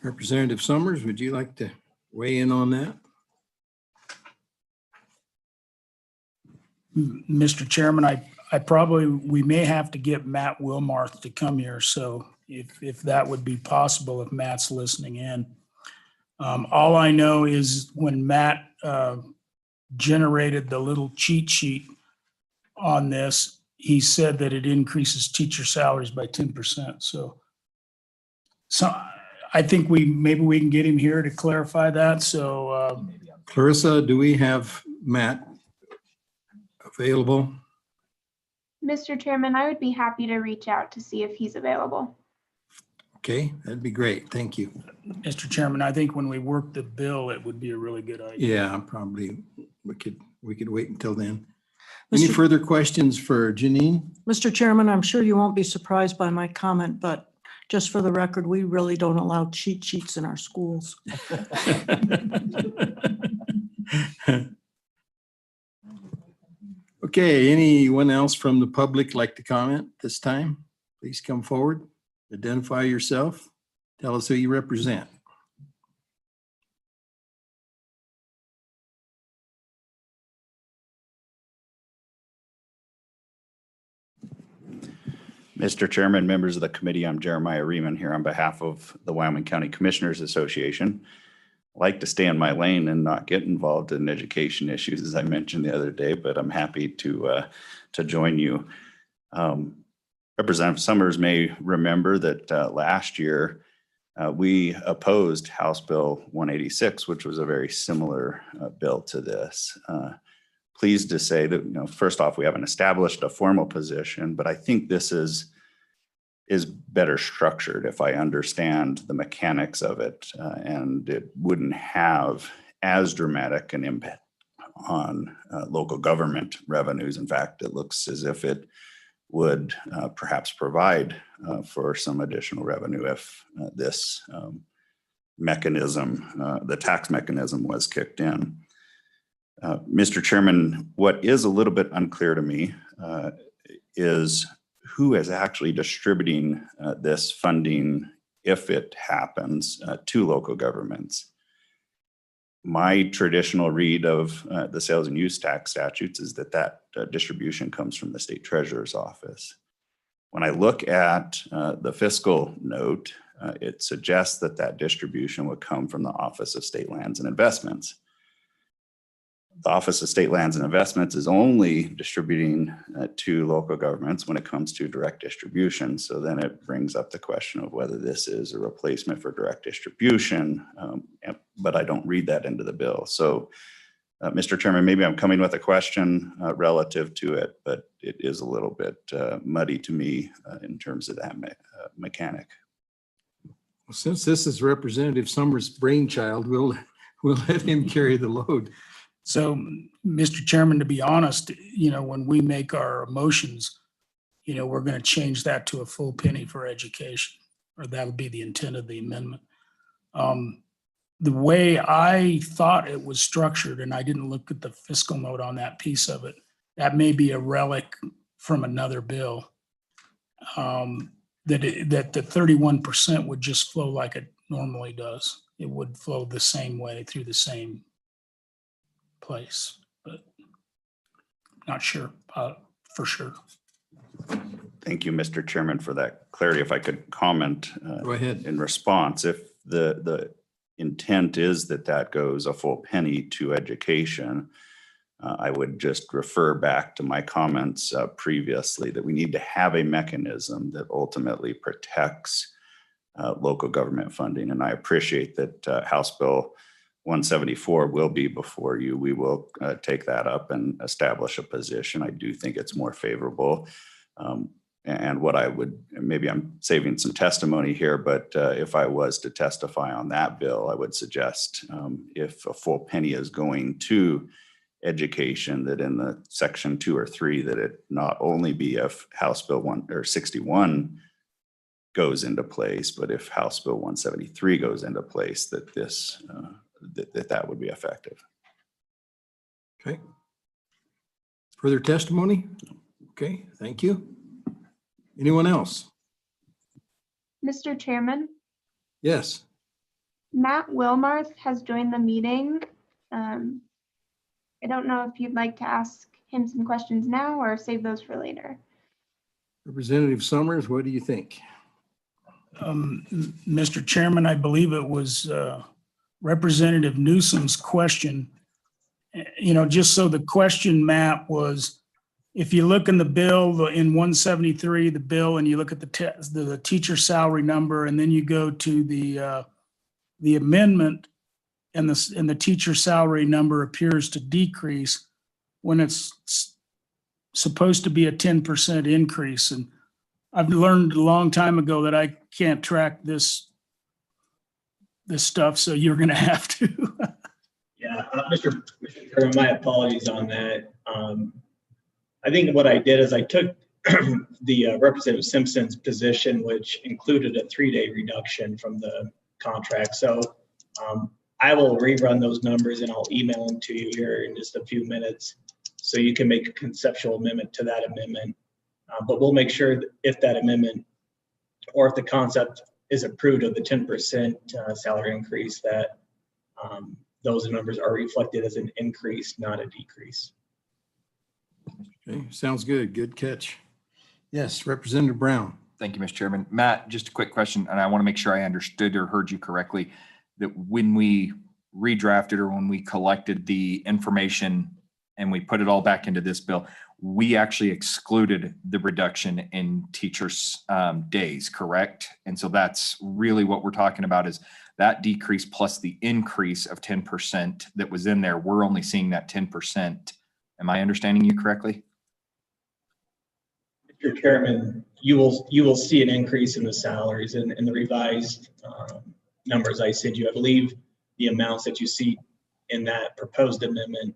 Representative Summers, would you like to weigh in on that? Mr. Chairman, we may have to get Matt Wilmarth to come here. So if that would be possible, if Matt's listening in. All I know is when Matt generated the little cheat sheet on this, he said that it increases teacher salaries by 10%. So I think maybe we can get him here to clarify that. So Clarissa, do we have Matt available? Mr. Chairman, I would be happy to reach out to see if he's available. Okay, that'd be great. Thank you. Mr. Chairman, I think when we work the bill, it would be a really good idea. Yeah, probably we could wait until then. Any further questions for Janine? Mr. Chairman, I'm sure you won't be surprised by my comment, but just for the record, we really don't allow cheat sheets in our schools. Okay, anyone else from the public like to comment this time? Please come forward, identify yourself, tell us who you represent. Mr. Chairman, members of the committee, I'm Jeremiah Riemann here on behalf of the Wyoming County Commissioners Association. I like to stay in my lane and not get involved in education issues, as I mentioned the other day, but I'm happy to join you. Representative Summers may remember that last year we opposed House Bill 186, which was a very similar bill to this. Pleased to say that, first off, we haven't established a formal position, but I think this is is better structured if I understand the mechanics of it, and it wouldn't have as dramatic an impact on local government revenues. In fact, it looks as if it would perhaps provide for some additional revenue if this mechanism, the tax mechanism, was kicked in. Mr. Chairman, what is a little bit unclear to me is who is actually distributing this funding if it happens to local governments. My traditional read of the sales and use tax statutes is that distribution comes from the state treasurer's office. When I look at the fiscal note, it suggests that distribution would come from the Office of State Lands and Investments. The Office of State Lands and Investments is only distributing to local governments when it comes to direct distribution. So then it brings up the question of whether this is a replacement for direct distribution, but I don't read that into the bill. So, Mr. Chairman, maybe I'm coming with a question relative to it, but it is a little bit muddy to me in terms of that mechanic. Well, since this is Representative Summers' brainchild, we'll let him carry the load. So, Mr. Chairman, to be honest, when we make our motions, we're going to change that to a full penny for education, or that'll be the intent of the amendment. The way I thought it was structured, and I didn't look at the fiscal note on that piece of it, that may be a relic from another bill, that the 31% would just flow like it normally does. It would flow the same way through the same place, but not sure for sure. Thank you, Mr. Chairman, for that clarity. If I could comment Go ahead. in response, if the intent is that goes a full penny to education, I would just refer back to my comments previously that we need to have a mechanism that ultimately protects local government funding. And I appreciate that House Bill 174 will be before you. We will take that up and establish a position. I do think it's more favorable. And what I would, maybe I'm saving some testimony here, but if I was to testify on that bill, I would suggest if a full penny is going to education, that in the section 2 or 3, that it not only be if House Bill 161 goes into place, but if House Bill 173 goes into place, that this that would be effective. Okay. Further testimony? Okay, thank you. Anyone else? Mr. Chairman, Yes. Matt Wilmarth has joined the meeting. I don't know if you'd like to ask him some questions now or save those for later. Representative Summers, what do you think? Mr. Chairman, I believe it was Representative Newsom's question. Just so the question, Matt, was if you look in the bill in 173, the bill, and you look at the teacher salary number, and then you go to the amendment, and the teacher salary number appears to decrease when it's supposed to be a 10% increase. And I've learned a long time ago that I can't track this stuff, so you're going to have to. Yeah, Mr. Chairman, my apologies on that. I think what I did is I took the Representative Simpson's position, which included a 3-day reduction from the contract. So I will rerun those numbers and I'll email them to you here in just a few minutes, so you can make a conceptual amendment to that amendment. But we'll make sure that if that amendment, or if the concept is approved of the 10% salary increase, that those numbers are reflected as an increase, not a decrease. Okay, sounds good. Good catch. Yes, Representative Brown. Thank you, Mr. Chairman. Matt, just a quick question, and I want to make sure I understood or heard you correctly, that when we redrafted or when we collected the information and we put it all back into this bill, we actually excluded the reduction in teachers' days, correct? And so that's really what we're talking about, is that decrease plus the increase of 10% that was in there. We're only seeing that 10%. Am I understanding you correctly? Mr. Chairman, you will see an increase in the salaries and the revised numbers I sent you. I believe the amounts that you see in that proposed amendment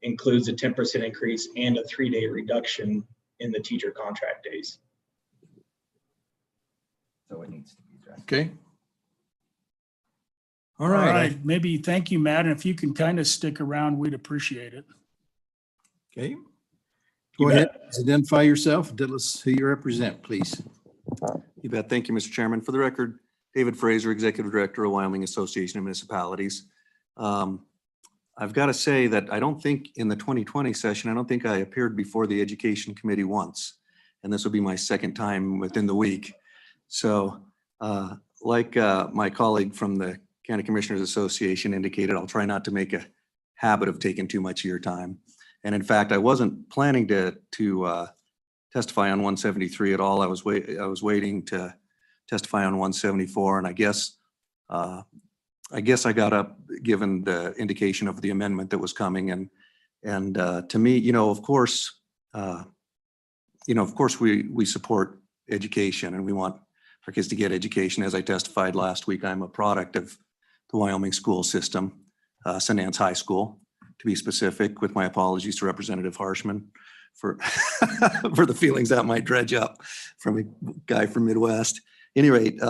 includes a 10% increase and a 3-day reduction in the teacher contract days. So it needs to be addressed. Okay. All All right. right, maybe, thank you, Matt. And if you can kind of stick around, we'd appreciate it. Okay. You Go ahead. bet. Identify yourself. Tell us who you represent, please. You bet. Thank you, Mr. Chairman. For the record, David Fraser, Executive Director of Wyoming Association of Municipalities. I've got to say that I don't think in the 2020 session, I don't think I appeared before the Education Committee once, and this will be my second time within the week. So like my colleague from the County Commissioners Association indicated, I'll try not to make a habit of taking too much of your time. And in fact, I wasn't planning to testify on 173 at all. I was waiting to testify on 174, and I guess I got up given the indication of the amendment that was coming, and to me, of course, we support education, and we want our kids to get education. As I testified last week, I'm a product of the Wyoming school system, Sundance High School, to be specific, with my apologies to Representative Harshman for for the feelings that might dredge up from a guy from Midwest. At any rate,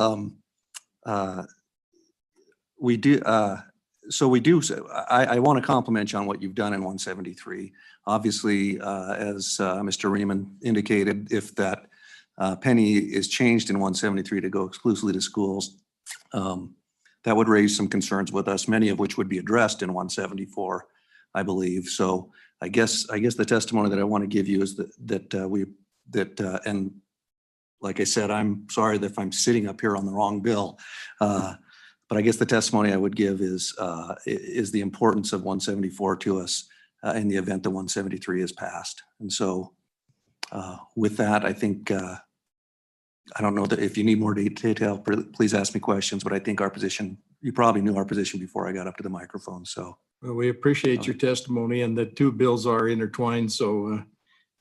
we do. So I want to compliment you on what you've done in 173. Obviously, as Mr. Riemann indicated, if that penny is changed in 173 to go exclusively to schools, that would raise some concerns with us, many of which would be addressed in 174, I believe. So I guess the testimony that I want to give you is that and like I said, I'm sorry that if I'm sitting up here on the wrong bill, but I guess the testimony I would give is the importance of 174 to us in the event that 173 is passed. And so with that, I think, I don't know that if you need more detail, please ask me questions, but I think our position, you probably knew our position before I got up to the microphone. So Well, we appreciate your testimony, and the two bills are intertwined, so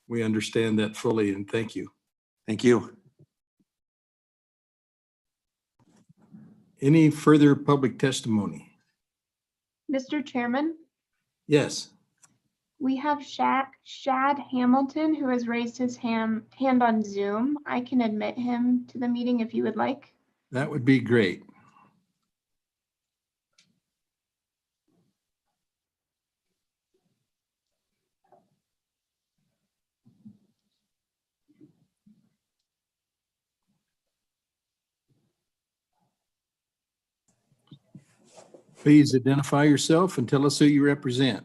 we understand that fully, and thank you. thank you. Any further public testimony? Mr. Chairman, Yes. we have Shad Hamilton, who has raised his hand on Zoom. I can admit him to the meeting if you would like. That would be great. Please identify yourself and tell us who you represent.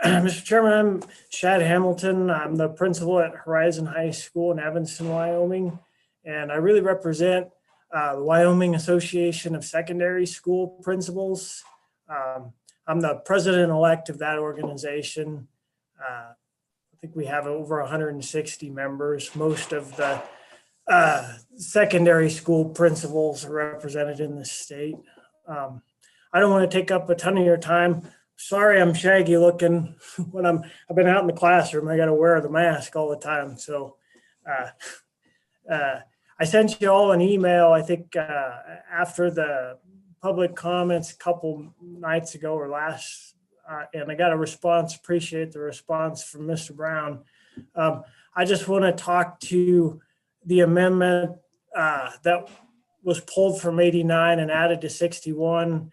Mr. Chairman, I'm Shad Hamilton. I'm the principal at Horizon High School in Evanston, Wyoming, and I really represent the Wyoming Association of Secondary School Principals. I'm the president-elect of that organization. I think we have over 160 members. Most of the secondary school principals are represented in the state. I don't want to take up a ton of your time. Sorry, I'm shaggy looking when I've been out in the classroom. I got to wear the mask all the time. So I sent you all an email, I think after the public comments a couple nights ago or last, and I got a response. Appreciate the response from Mr. Brown. I just want to talk to the amendment that was pulled from 89 and added to 61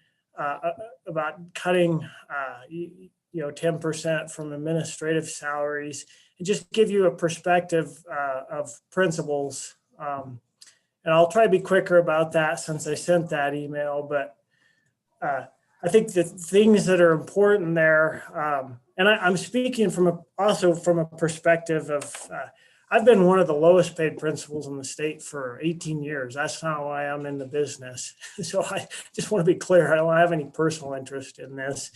about cutting 10% from administrative salaries, and just give you a perspective of principals. And I'll try to be quicker about that since I sent that email, but I think the things that are important there, and I'm speaking also from a perspective of, I've been one of the lowest paid principals in the state for 18 years. That's not why I'm in the business. So I just want to be clear. I don't have any personal interest in this.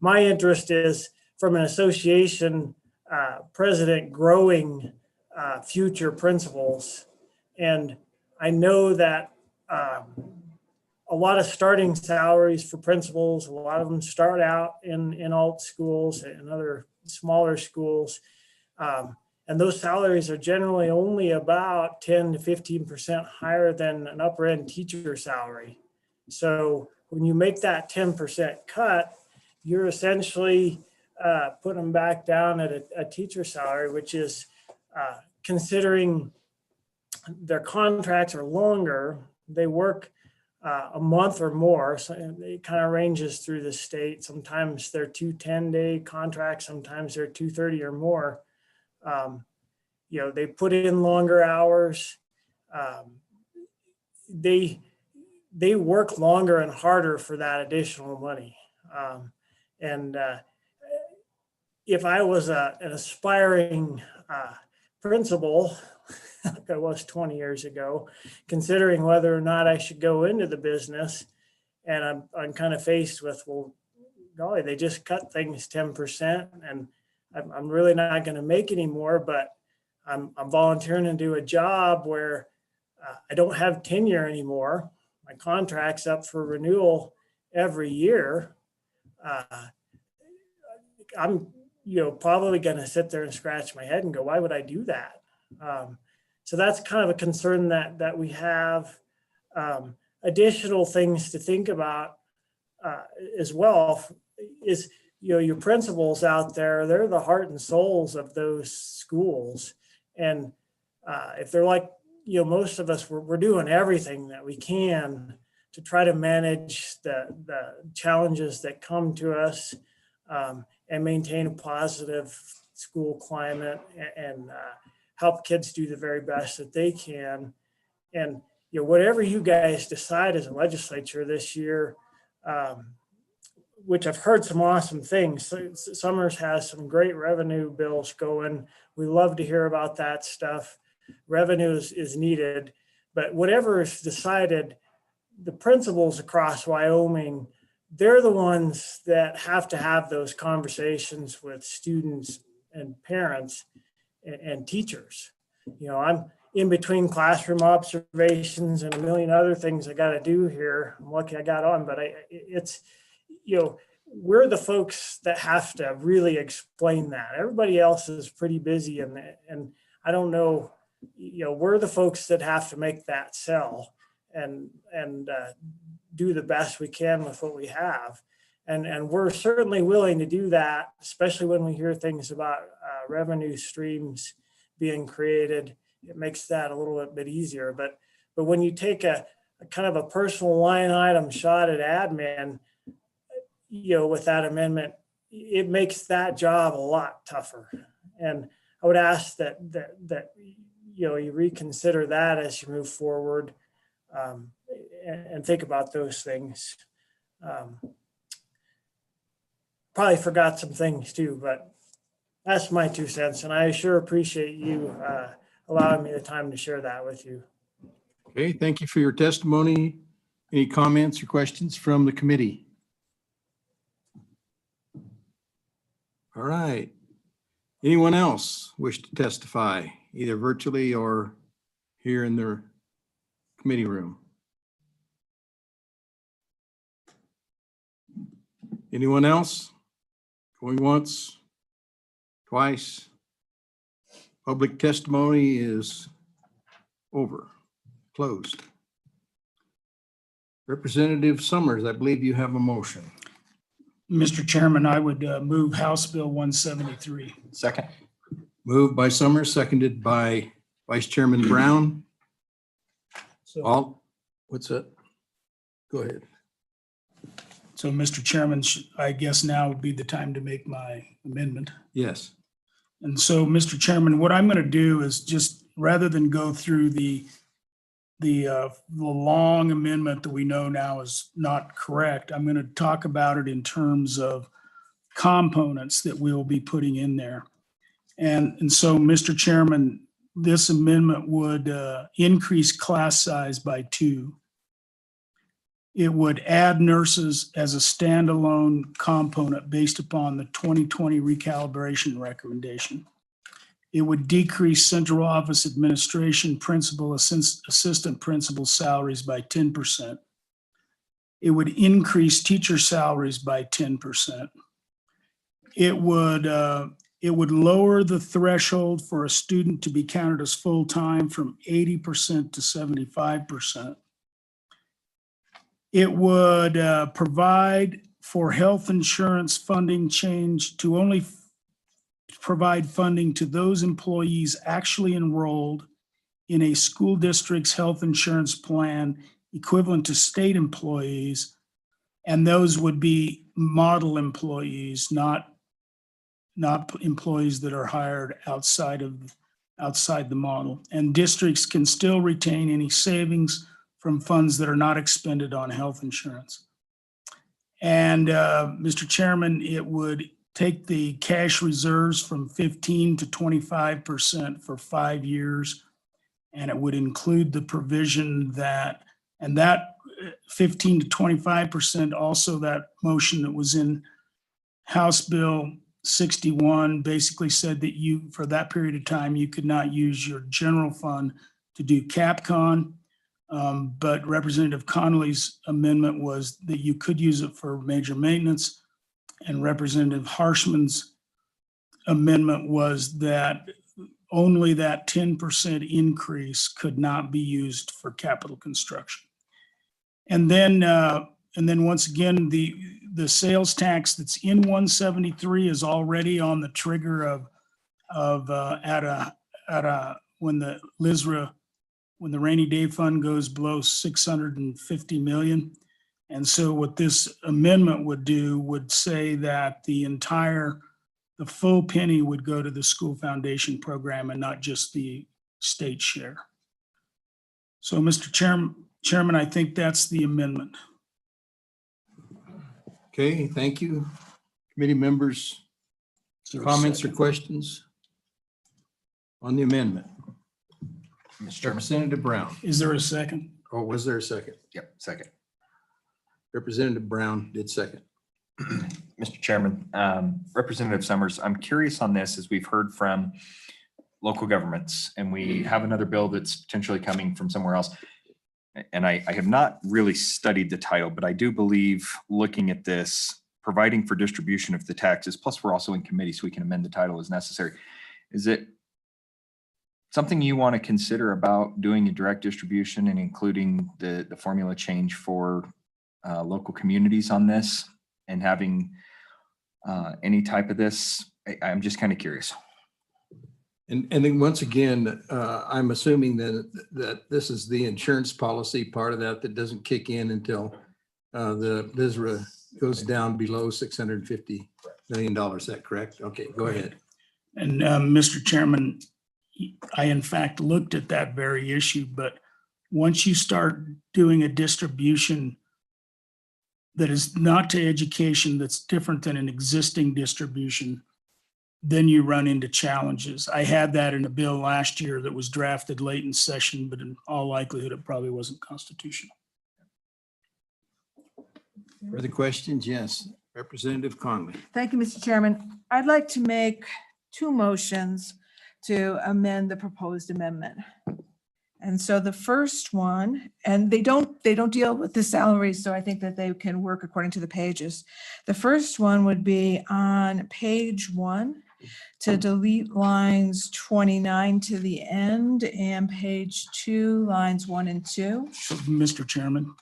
My interest is from an association president growing future principals. And I know that a lot of starting salaries for principals, a lot of them start out in alt schools and other smaller schools. And those salaries are generally only about 10 to 15% higher than an upper end teacher salary. So when you make that 10% cut, you're essentially putting them back down at a teacher salary, which is considering their contracts are longer. They work a month or more. So it kind of ranges through the state. Sometimes they're 2 10-day contracts. Sometimes they're 230 or more. They put in longer hours. They work longer and harder for that additional money. If I was an aspiring principal, like I was 20 years ago, considering whether or not I should go into the business, and I'm kind of faced with, well, golly, they just cut things 10%, and I'm really not going to make any more, but I'm volunteering to do a job where I don't have tenure anymore. My contract's up for renewal every year. I'm probably going to sit there and scratch my head and go, why would I do that? So that's kind of a concern that we have. Additional things to think about as well is, your principals out there, they're the heart and souls of those schools. And if they're like, most of us, we're doing everything that we can to try to manage the challenges that come to us and maintain a positive school climate and help kids do the very best that they can. And whatever you guys decide as a legislature this year, which I've heard some awesome things. Summers has some great revenue bills going. We love to hear about that stuff. Revenue is needed, but whatever is decided, the principals across Wyoming, they're the ones that have to have those conversations with students and parents and teachers. I'm in between classroom observations and a million other things I got to do here. I'm lucky I got on, but we're the folks that have to really explain that. Everybody else is pretty busy, and I don't know, we're the folks that have to make that sell and do the best we can with what we have. And we're certainly willing to do that, especially when we hear things about revenue streams being created. It makes that a little bit easier. But when you take a kind of a personal line item shot at admin, with that amendment, it makes that job a lot tougher. And I would ask that you reconsider that as you move forward, and think about those things. Probably forgot some things too, but that's my 2 cents. And I sure appreciate you allowing me the time to share that with you. Okay, thank you for your testimony. Any comments or questions from the committee? All right. Anyone else wish to testify, either virtually or here in the committee room? Anyone else? Going once, twice? Public testimony is over, closed. Representative Summers, I believe you have a motion. Mr. Chairman, I would move House Bill 173. Second. Moved by Summers, seconded by Vice Chairman Brown. So, What's that? Go ahead. so Mr. Chairman, I guess now would be the time to make my amendment. Yes. And so, Mr. Chairman, what I'm going to do is just, rather than go through the long amendment that we know now is not correct, I'm going to talk about it in terms of components that we'll be putting in there. And so, Mr. Chairman, this amendment would increase class size by 2. It would add nurses as a standalone component based upon the 2020 recalibration recommendation. It would decrease central office administration principal, assistant principal salaries by 10%. It would increase teacher salaries by 10%. It would It would lower the threshold for a student to be counted as full-time from 80% to 75%. It would provide for health insurance funding change to only provide funding to those employees actually enrolled in a school district's health insurance plan equivalent to state employees. And those would be model employees, not employees that are hired outside the model. And districts can still retain any savings from funds that are not expended on health insurance. And Mr. Chairman, it would take the cash reserves from 15 to 25% for 5 years. And it would include the provision that 15 to 25%, also that motion that was in House Bill 61 basically said that you, for that period of time, you could not use your general fund to do CapCon. But Representative Connolly's amendment was that you could use it for major maintenance. And Representative Harshman's amendment was that only that 10% increase could not be used for capital construction. And then once again, the sales tax that's in 173 is already on the trigger of when the LISRA, when the rainy day fund goes below 650 million. And so what this amendment would do would say that the full penny would go to the school foundation program and not just the state share. So Mr. Chairman, I think that's the amendment. Okay, thank you. Committee members, comments or questions on the amendment? Mr. Chairman. Representative Brown. Is there a second? Oh, was there a second? Yep, second. Representative Brown did second. Mr. Chairman, Representative Summers, I'm curious on this, as we've heard from local governments, and we have another bill that's potentially coming from somewhere else. And I have not really studied the title, but I do believe, looking at this, providing for distribution of the taxes, plus we're also in committee, so we can amend the title as necessary. Is it something you want to consider about doing a direct distribution and including the formula change for local communities on this, and having any type of this? I'm just kind of curious. And then once again, I'm assuming that this is the insurance policy part of that doesn't kick in until the LISRA goes down below $650 million. Is that correct? Okay, go ahead. And Mr. Chairman, I in fact looked at that very issue, but once you start doing a distribution that is not to education, that's different than an existing distribution, then you run into challenges. I had that in a bill last year that was drafted late in session, but in all likelihood, it probably wasn't constitutional. Further questions? Yes. Representative Conley. Thank you, Mr. Chairman. I'd like to make 2 motions to amend the proposed amendment. And so the first one, and they don't deal with the salaries, so I think that they can work according to the pages. The first one would be on page 1 to delete lines 29 to the end, and page 2, lines 1 and 2. Mr. Chairman.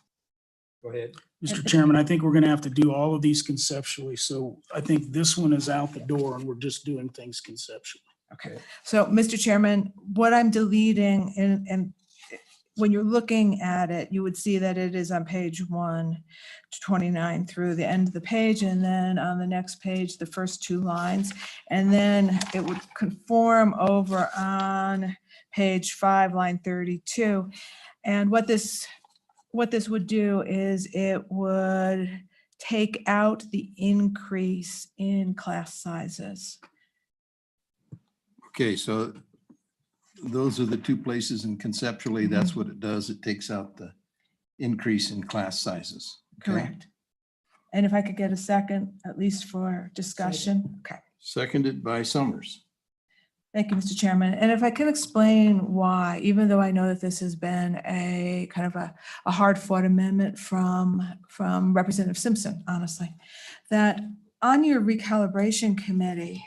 Go ahead. Mr. Chairman, I think we're going to have to do all of these conceptually. So I think this one is out the door and we're just doing things conceptually. Okay. So, Mr. Chairman, what I'm deleting, and when you're looking at it, you would see that it is on page 1 to 29 through the end of the page, and then on the next page, the first 2 lines, and then it would conform over on page 5, line 32. And what this would do is it would take out the increase in class sizes. Okay, so those are the 2 places, and conceptually, that's what it does. It takes out the increase in class sizes. Okay? Correct. And if I could get a second, at least for discussion. Okay. Seconded by Summers. Thank you, Mr. Chairman. And if I can explain why, even though I know that this has been a kind of a hard-fought amendment from Representative Simpson, honestly, that on your recalibration committee,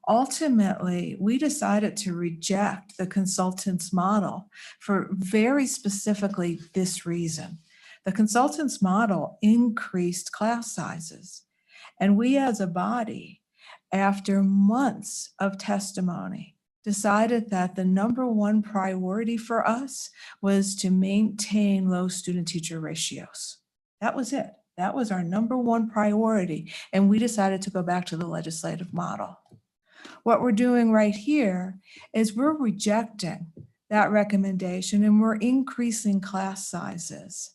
ultimately, we decided to reject the consultant's model for very specifically this reason. The consultant's model increased class sizes. And we as a body, after months of testimony, decided that the number one priority for us was to maintain low student-teacher ratios. That was it. That was our number one priority. And we decided to go back to the legislative model. What we're doing right here is we're rejecting that recommendation and we're increasing class sizes.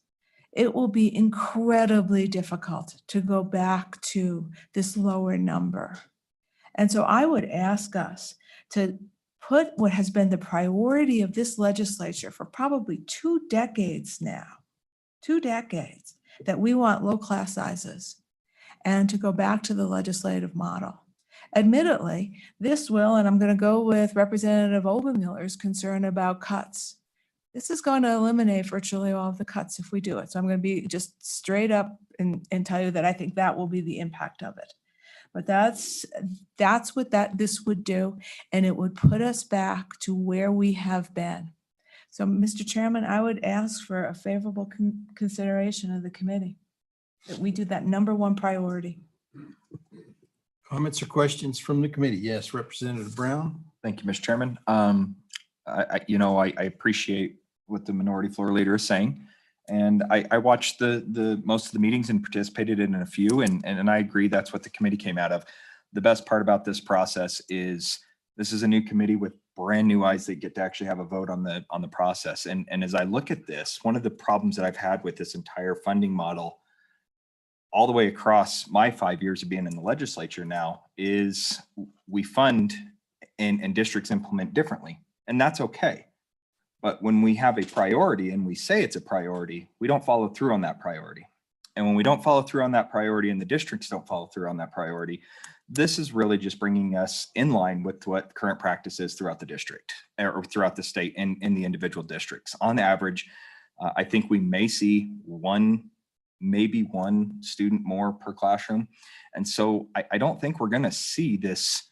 It will be incredibly difficult to go back to this lower number. And so I would ask us to put what has been the priority of this legislature for probably 2 decades now, 2 decades, that we want low class sizes, and to go back to the legislative model. Admittedly, this will, and I'm going to go with Representative Obermuller's concern about cuts. This is going to eliminate virtually all of the cuts if we do it. So I'm going to be just straight up and tell you that I think that will be the impact of it. But that's what this would do, and it would put us back to where we have been. So, Mr. Chairman, I would ask for a favorable consideration of the committee, that we do that number one priority. Comments or questions from the committee? Yes, Representative Brown. Thank you, Mr. Chairman. I appreciate what the minority floor leader is saying. And I watched the most of the meetings and participated in a few, and I agree that's what the committee came out of. The best part about this process is this is a new committee with brand new eyes that get to actually have a vote on the process. And as I look at this, one of the problems that I've had with this entire funding model all the way across my 5 years of being in the legislature now is we fund and districts implement differently, and that's okay. But when we have a priority and we say it's a priority, we don't follow through on that priority. And when we don't follow through on that priority and the districts don't follow through on that priority, this is really just bringing us in line with what current practice is throughout the district or throughout the state and in the individual districts. On average, I think we may see maybe one student more per classroom. And so I don't think we're going to see this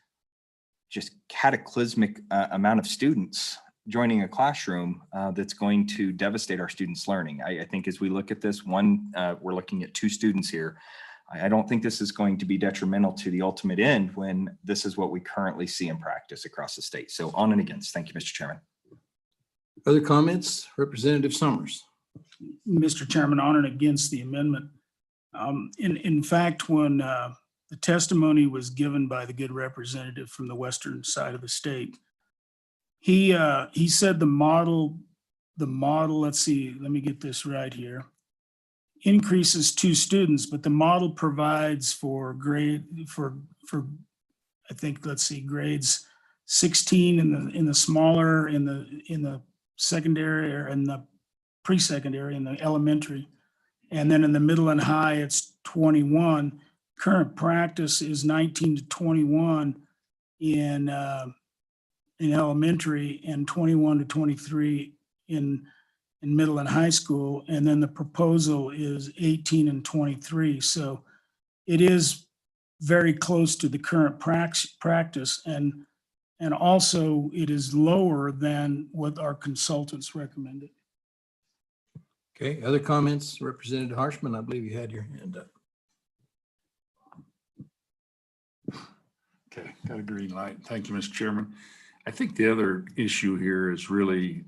just cataclysmic amount of students joining a classroom that's going to devastate our students' learning. I think as we look at this, we're looking at 2 students here. I don't think this is going to be detrimental to the ultimate end when this is what we currently see in practice across the state. So on and against. Thank you, Mr. Chairman. Other comments? Representative Summers. Mr. Chairman, on and against the amendment. In fact, when the testimony was given by the good representative from the western side of the state, he said the model, let's see, let me get this right here, increases 2 students, but the model provides for I think, let's see, grades 16 in the smaller, in the secondary, or in the pre-secondary, in the elementary, and then in the middle and high it's 21. Current practice is 19 to 21 in elementary and 21 to 23 in middle and high school, and then the proposal is 18 and 23. So it is very close to the current practice, and also it is lower than what our consultants recommended. Okay, other comments? Representative Harshman, I believe you had your hand up. Okay, got a green light. Thank you, Mr. Chairman. I think the other issue here is really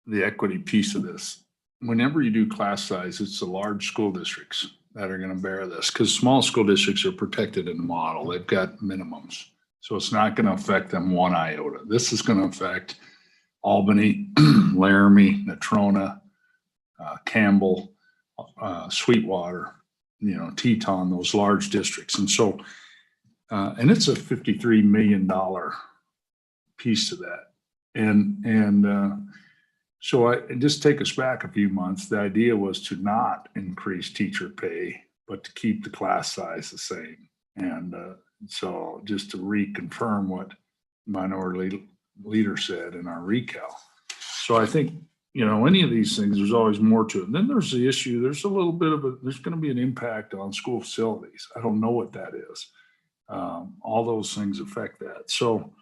the equity piece of this. Whenever you do class size, it's the large school districts that are going to bear this, because small school districts are protected in the model. They've got minimums. So it's not going to affect them one iota. This is going to affect Albany, Laramie, Natrona, Campbell, Sweetwater, Teton, those large districts. And so, and it's a $53 million piece of that. And so I just take us back a few months. The idea was to not increase teacher pay, but to keep the class size the same. And so just to reconfirm what minority leader said in our recal. So I think, any of these things, there's always more to it. And then there's the issue, there's a little bit of there's going to be an impact on school facilities. I don't know what that is. All those things affect that. So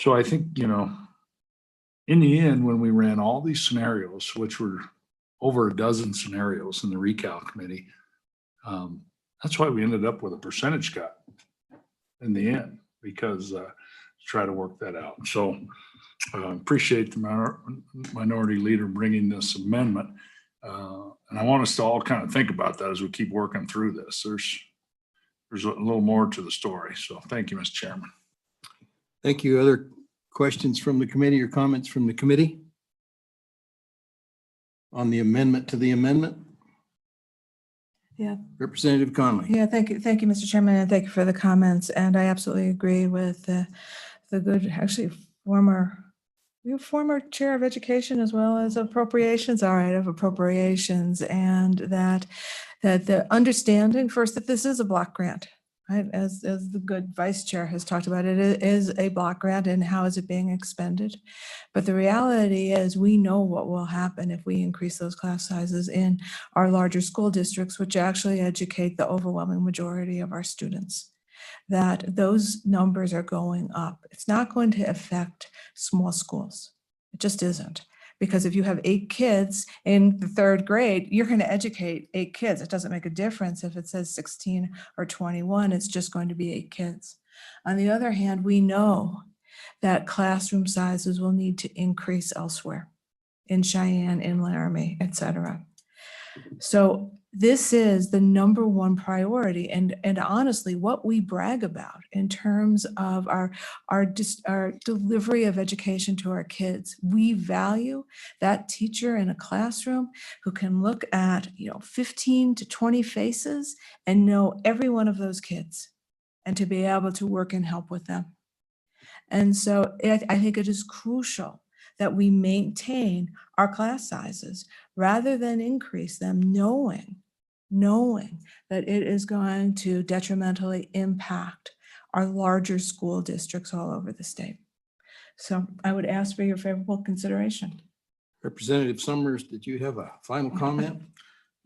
I think, in the end, when we ran all these scenarios, which were over a dozen scenarios in the recal committee, that's why we ended up with a percentage cut in the end, because to try to work that out. So appreciate the minority leader bringing this amendment. And I want us to all kind of think about that as we keep working through this. There's a little more to the story. So thank you, Mr. Chairman. Thank you. Other questions from the committee or comments from the committee on the amendment to the amendment? Yeah. Representative Conley. Yeah, thank you, Mr. Chairman, and thank you for the comments. And I absolutely agree with the good, actually, former chair of education as well as appropriations, all right, of appropriations, and that the understanding first that this is a block grant, right? As the good vice chair has talked about, it is a block grant, and how is it being expended? But the reality is we know what will happen if we increase those class sizes in our larger school districts, which actually educate the overwhelming majority of our students, that those numbers are going up. It's not going to affect small schools. It just isn't. Because if you have 8 kids in the 3rd grade, you're going to educate 8 kids. It doesn't make a difference if it says 16 or 21, it's just going to be 8 kids. On the other hand, we know that classroom sizes will need to increase elsewhere, in Cheyenne, in Laramie, et cetera. So this is the number one priority, and honestly, what we brag about in terms of our delivery of education to our kids. We value that teacher in a classroom who can look at 15 to 20 faces and know every one of those kids, and to be able to work and help with them. And so I think it is crucial that we maintain our class sizes rather than increase them, knowing that it is going to detrimentally impact our larger school districts all over the state. So I would ask for your favorable consideration. Representative Summers, did you have a final comment?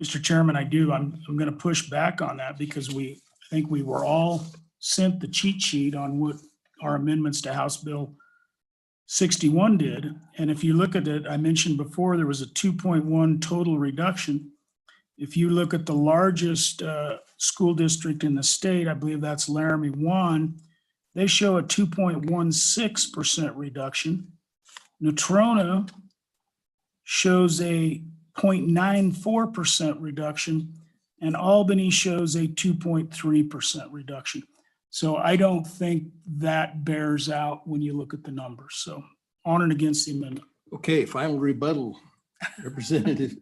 Mr. Chairman, I do. I'm going to push back on that because I think we were all sent the cheat sheet on what our amendments to House Bill 61 did. And if you look at it, I mentioned before, there was a 2.1 total reduction. If you look at the largest school district in the state, I believe that's Laramie 1, they show a 2.16% reduction. Natrona shows a 0.94% reduction, and Albany shows a 2.3% reduction. So I don't think that bears out when you look at the numbers. So on and against the amendment. Okay, final rebuttal. Representative.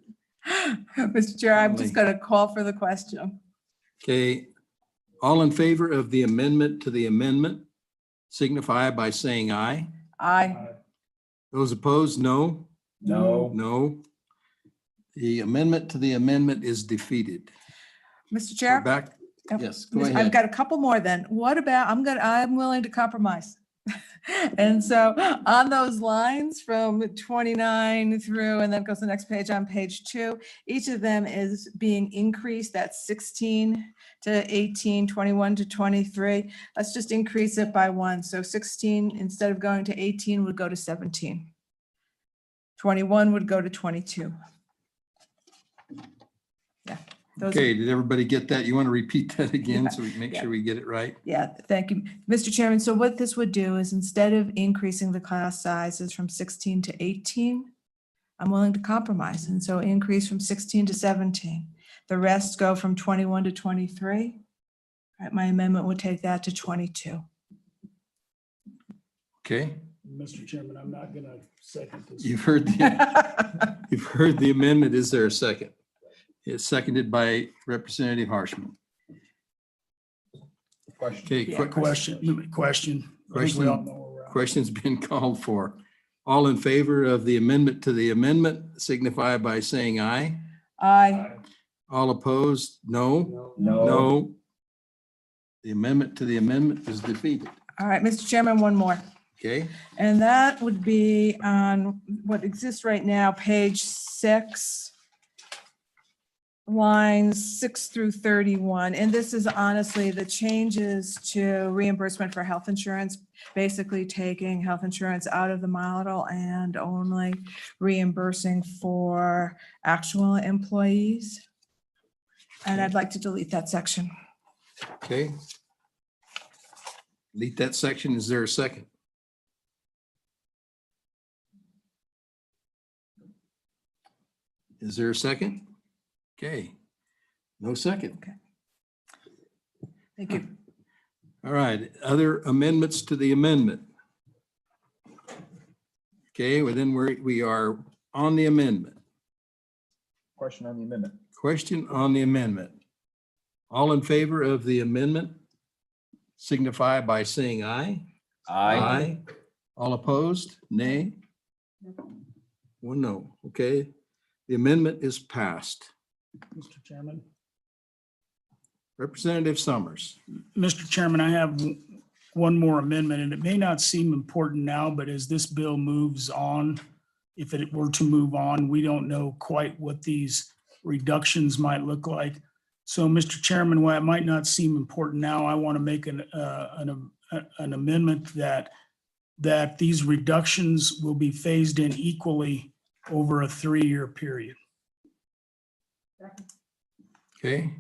Mr. Chair, I'm just going to call for the question. Okay, all in favor of the amendment to the amendment, signify by saying aye. Aye. Those opposed, no. No. No. The amendment to the amendment is defeated. Mr. We're Chair? back. Yes, go I've ahead. got a couple more then. What about, I'm willing to compromise. And so on those lines from 29 through, and then goes to the next page on page 2, each of them is being increased. That's 16 to 18, 21 to 23. Let's just increase it by 1. So 16, instead of going to 18, would go to 17. 21 would go to 22. Yeah. Okay, did everybody get that? You want to repeat that again so we make sure we get it right? Yeah, thank you, Mr. Chairman. So what this would do is, instead of increasing the class sizes from 16 to 18, I'm willing to compromise. And so increase from 16 to 17. The rest go from 21 to 23. Right, my amendment would take that to 22. Okay, Mr. Chairman, I'm not going to second this. you've heard the amendment. Is there a second? It's seconded by Representative Harshman. Okay, Yeah, question. I think we all know where we're at. question's been called for. All in favor of the amendment to the amendment, signify by saying aye. Aye. All opposed, no. No. The amendment to the amendment is defeated. All right, Mr. Chairman, one more. Okay, And that would be on what exists right now, page 6. lines 6 through 31. And this is honestly the changes to reimbursement for health insurance, basically taking health insurance out of the model and only reimbursing for actual employees. And I'd like to delete that section. Okay. Delete that section. Is there a second? Is there a second? Okay. No second. Okay. Thank you. All right. Other amendments to the amendment? Okay, well then we are on the amendment. Question on the amendment. Question on the amendment. All in favor of the amendment signify by saying aye. Aye. All opposed? Nay? One no. Okay. The amendment is passed. Mr. Chairman. Representative Summers. Mr. Chairman, I have one more amendment, and it may not seem important now, but as this bill moves on, if it were to move on, we don't know quite what these reductions might look like. So, Mr. Chairman, while it might not seem important now, I want to make an amendment that these reductions will be phased in equally over a 3-year period. Okay.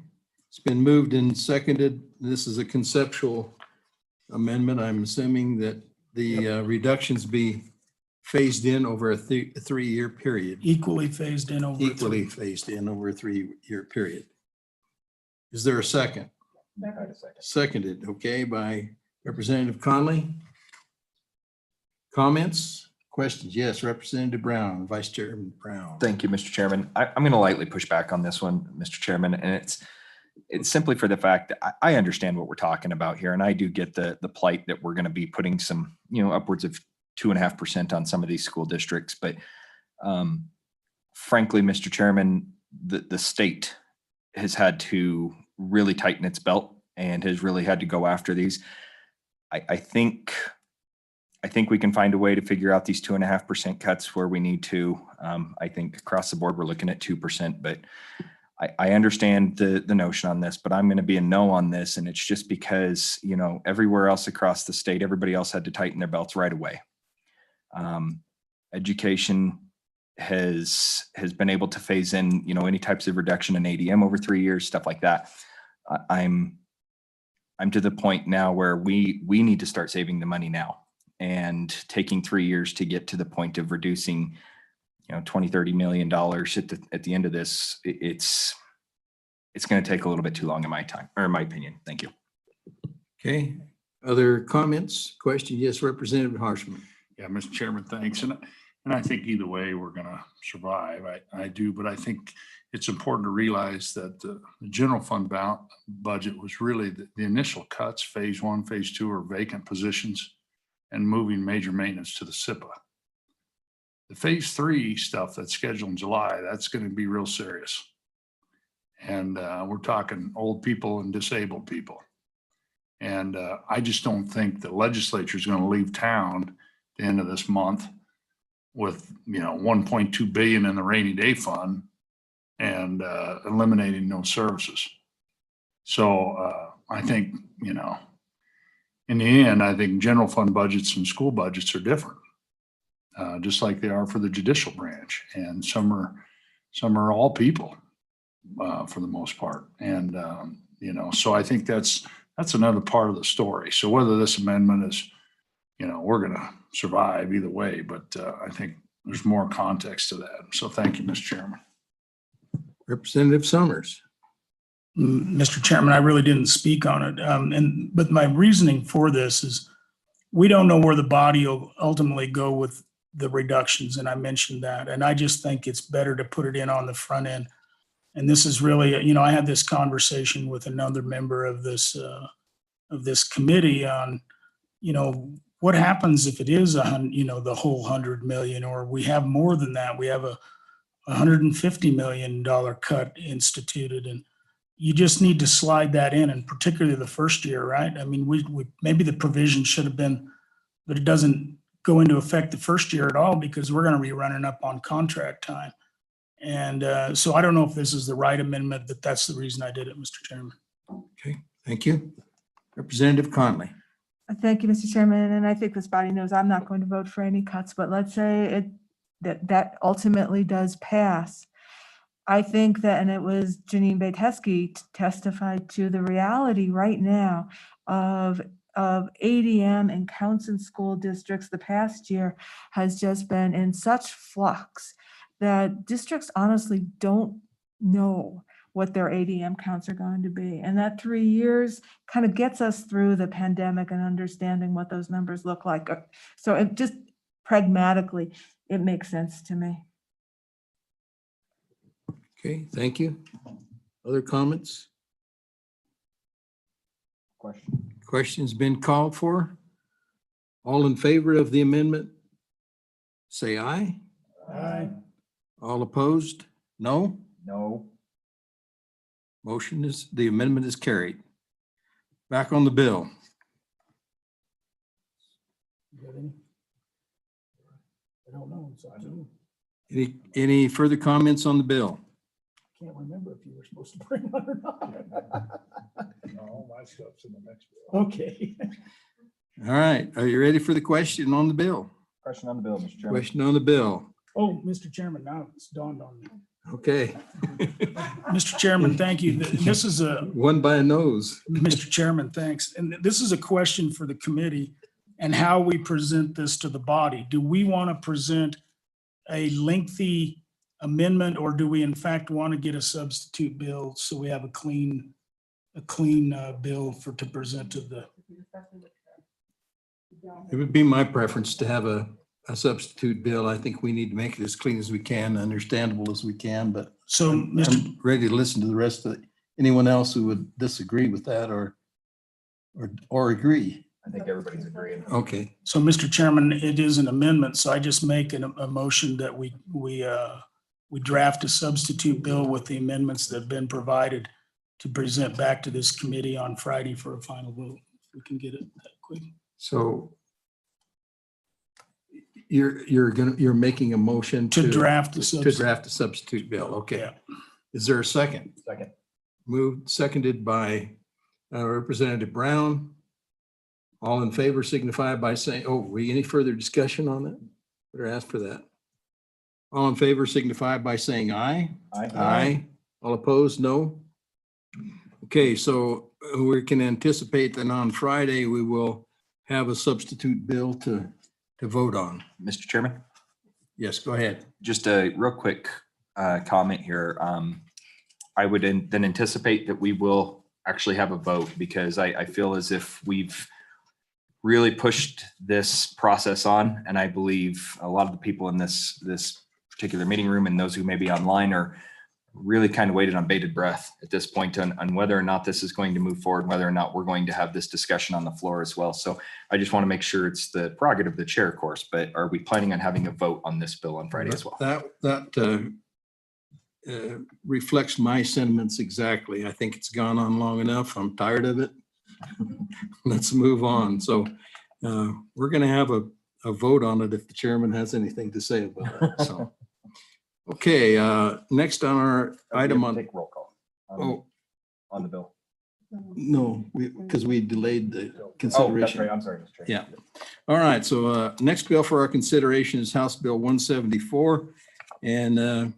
It's been moved and seconded. This is a conceptual amendment. I'm assuming that the reductions be phased in over a 3-year period. Equally phased in over. Equally phased in over a 3-year period. Is there a second? Seconded, okay, by Representative Conley. Comments, questions? Yes, Representative Brown, Vice Chairman Brown. Thank you, Mr. Chairman. I'm going to lightly push back on this one, Mr. Chairman, and it's simply for the fact that I understand what we're talking about here, and I do get the plight that we're going to be putting some, upwards of 2.5% on some of these school districts. But frankly, Mr. Chairman, the state has had to really tighten its belt and has really had to go after these. I think we can find a way to figure out these 2.5% cuts where we need to. I think across the board, we're looking at 2%, but I understand the notion on this, but I'm going to be a no on this. And it's just because, everywhere else across the state, everybody else had to tighten their belts right away. Education has been able to phase in, any types of reduction in ADM over 3 years, stuff like that. I'm to the point now where we need to start saving the money now, and taking 3 years to get to the point of reducing, $20-30 million at the end of this, it's going to take a little bit too long in my opinion. Thank you. Okay, other comments, questions? Yes, Representative Harshman. Yeah, Mr. Chairman, thanks. And I think either way, we're going to survive. I do, but I think it's important to realize that the general fund budget was really the initial cuts. Phase 1, phase 2 are vacant positions and moving major maintenance to the SIPA. The phase 3 stuff that's scheduled in July, that's going to be real serious. And we're talking old people and disabled people. And I just don't think the legislature is going to leave town at the end of this month with, $1.2 billion in the rainy day fund and eliminating no services. So I think, in the end, I think general fund budgets and school budgets are different. Just like they are for the judicial branch, and some are all people for the most part. And so I think that's another part of the story. So whether this amendment is, we're going to survive either way, but I think there's more context to that. So thank you, Mr. Chairman. Representative Summers. Mr. Chairman, I really didn't speak on it. But my reasoning for this is we don't know where the body will ultimately go with the reductions. And I mentioned that. And I just think it's better to put it in on the front end. And this is really, I had this conversation with another member of this committee on, what happens if it is the whole 100 million, or we have more than that. We have a $150 million cut instituted, and you just need to slide that in, and particularly the first year, right? I mean, we maybe the provision should have been that it doesn't go into effect the first year at all, because we're going to be running up on contract time. And so I don't know if this is the right amendment, but that's the reason I did it, Mr. Chairman. Okay, thank you. Representative Conley. Thank you, Mr. Chairman, and I think this body knows I'm not going to vote for any cuts, but let's say that ultimately does pass. I think that, and it was Janine Batesky testified to the reality right now of ADM and Counson school districts the past year has just been in such flux that districts honestly don't know what their ADM counts are going to be. And that 3 years kind of gets us through the pandemic and understanding what those numbers look like. So it just pragmatically, it makes sense to me. Okay, thank you. Other comments? Questions been called for? All in favor of the amendment? Say aye. Aye. All opposed? No? No. The amendment is carried. Back on the bill. You got any? I don't know. It's up to you. Any further comments on the bill? Can't remember if you were supposed to bring one or not. No, my stuff's in the next bill. Okay. All right, are you ready for the question on the bill? Question on the bill, Mr. Chairman. Question on the bill. Oh, Mr. Chairman, now it's dawned on me. Okay. Mr. Chairman, thank you. This is a, One by a nose. Mr. Chairman, thanks. And this is a question for the committee and how we present this to the body. Do we want to present a lengthy amendment, or do we in fact want to get a substitute bill so we have a clean bill to present to the? It would be my preference to have a substitute bill. I think we need to make it as clean as we can, understandable as we can, but So, I'm ready to listen to the rest of anyone else who would disagree with that or agree. I think everybody's agreeing. Okay, So, Mr. Chairman, it is an amendment, so I just make a motion that we draft a substitute bill with the amendments that have been provided to present back to this committee on Friday for a final vote. If we can get it that quick. so you're making a motion To draft the to draft a substitute bill. Okay. Yeah. Is there a second? Second. Moved, seconded by Representative Brown. All in favor signify by saying, any further discussion on that? Better ask for that. All in favor signify by saying aye. Aye. All opposed, no. Okay, so we can anticipate that on Friday, we will have a substitute bill to vote on. Mr. Chairman, Yes, go ahead. just a real quick comment here. I would then anticipate that we will actually have a vote, because I feel as if we've really pushed this process on. And I believe a lot of the people in this particular meeting room and those who may be online are really kind of waited on bated breath at this point on whether or not this is going to move forward, whether or not we're going to have this discussion on the floor as well. So I just want to make sure it's the prerogative of the chair, of course, but are we planning on having a vote on this bill on Friday as well? That reflects my sentiments exactly. I think it's gone on long enough. I'm tired of it. Let's move on. So we're going to have a vote on it if the chairman has anything to say about it. So, okay, next on our item on. Take roll call on the bill. No, because we delayed the Oh, that's consideration. right. I'm sorry, Mr. Chair. Yeah. All right. So next bill for our consideration is House Bill 174. And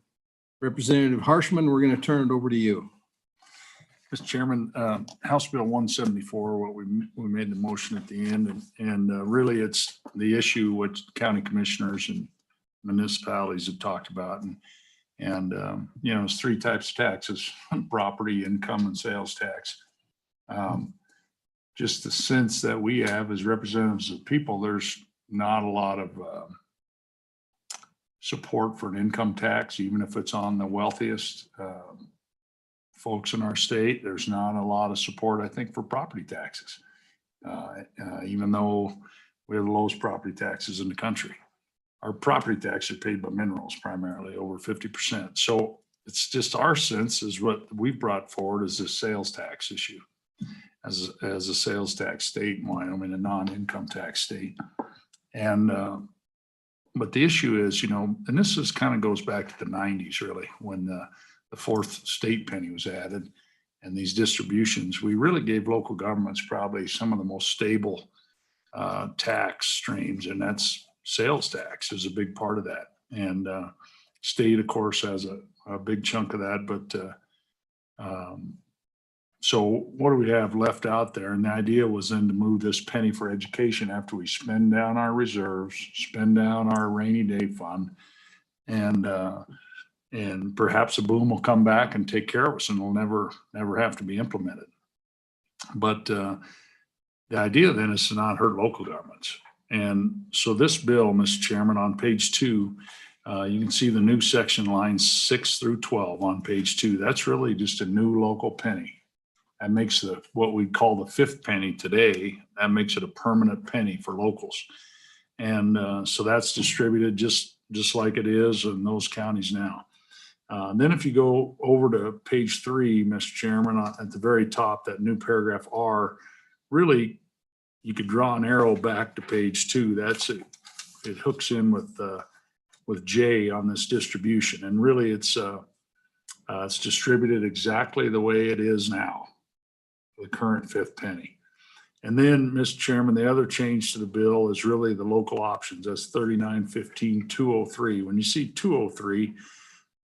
Representative Harshman, we're going to turn it over to you. Mr. Chairman, House Bill 174, what we made the motion at the end, and really it's the issue which county commissioners and municipalities have talked about. And it's three types of taxes: property, income, and sales tax. Just the sense that we have as representatives of people, there's not a lot of support for an income tax, even if it's on the wealthiest folks in our state. There's not a lot of support, I think, for property taxes, even though we have the lowest property taxes in the country. Our property taxes are paid by minerals primarily, over 50%. So it's just our sense is what we brought forward as a sales tax issue, as a sales tax state in Wyoming, a non-income tax state. And but the issue is, and this is kind of goes back to the 90s really, when the fourth state penny was added and these distributions, we really gave local governments probably some of the most stable tax streams, and that's sales tax is a big part of that. And state, of course, has a big chunk of that, but so what do we have left out there? And the idea was then to move this penny for education after we spend down our reserves, spend down our rainy day fund, and perhaps a boom will come back and take care of us and it'll never have to be implemented. But the idea then is to not hurt local governments. And so this bill, Mr. Chairman, on page 2, you can see the new section lines 6 through 12 on page 2. That's really just a new local penny. That makes what we call the fifth penny today, that makes it a permanent penny for locals. And so that's distributed just like it is in those counties now. Then if you go over to page 3, Mr. Chairman, at the very top, that new paragraph R, really, you could draw an arrow back to page 2. That's it. It hooks in with J on this distribution, and really it's distributed exactly the way it is now, the current fifth penny. And then, Mr. Chairman, the other change to the bill is really the local options. That's 3915-203. When you see 203,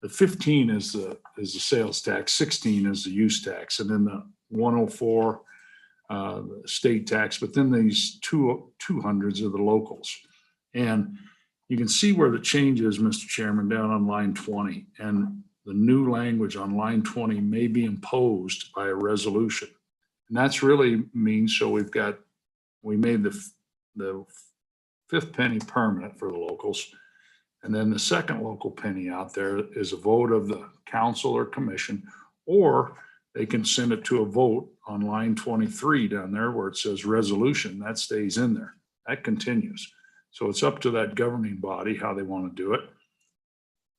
the 15 is the sales tax, 16 is the use tax, and then the 104 state tax, but then these 200s are the locals. And you can see where the change is, Mr. Chairman, down on line 20. And the new language on line 20 may be imposed by a resolution. And that's really means, so we made the fifth penny permanent for the locals. And then the second local penny out there is a vote of the council or commission, or they can send it to a vote on line 23 down there where it says resolution. That stays in there. That continues. So it's up to that governing body how they want to do it.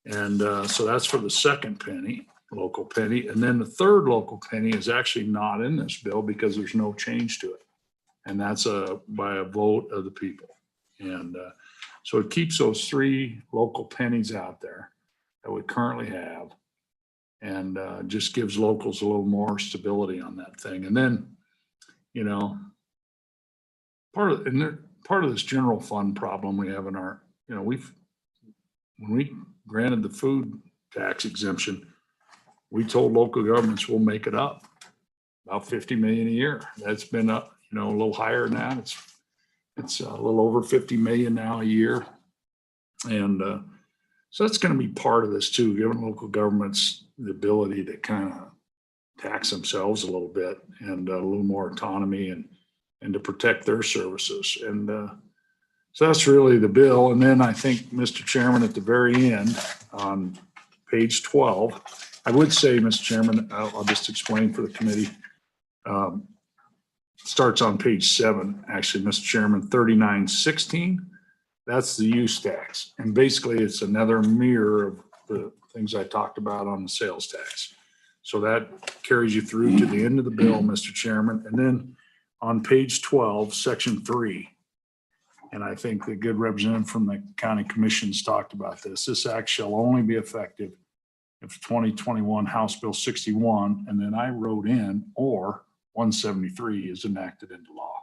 And so that's for the second penny, local penny. And then the third local penny is actually not in this bill because there's no change to it. And that's by a vote of the people. And so it keeps those 3 local pennies out there that we currently have, and just gives locals a little more stability on that thing. And then, part of this general fund problem we have in our, when we granted the food tax exemption, we told local governments we'll make it up about 50 million a year. That's been up, a little higher than that. It's a little over 50 million now a year. And so that's going to be part of this too, giving local governments the ability to kind of tax themselves a little bit and a little more autonomy and to protect their services. And so that's really the bill. And then I think, Mr. Chairman, at the very end on page 12, I would say, Mr. Chairman, I'll just explain for the committee. Starts on page 7, actually, Mr. Chairman, 3916. That's the use tax. And basically it's another mirror of the things I talked about on the sales tax. So that carries you through to the end of the bill, Mr. Chairman. And then on page 12, section 3, and I think the good representative from the county commissions talked about this. This act shall only be effective if 2021 House Bill 61, and then I wrote in, or 173 is enacted into law.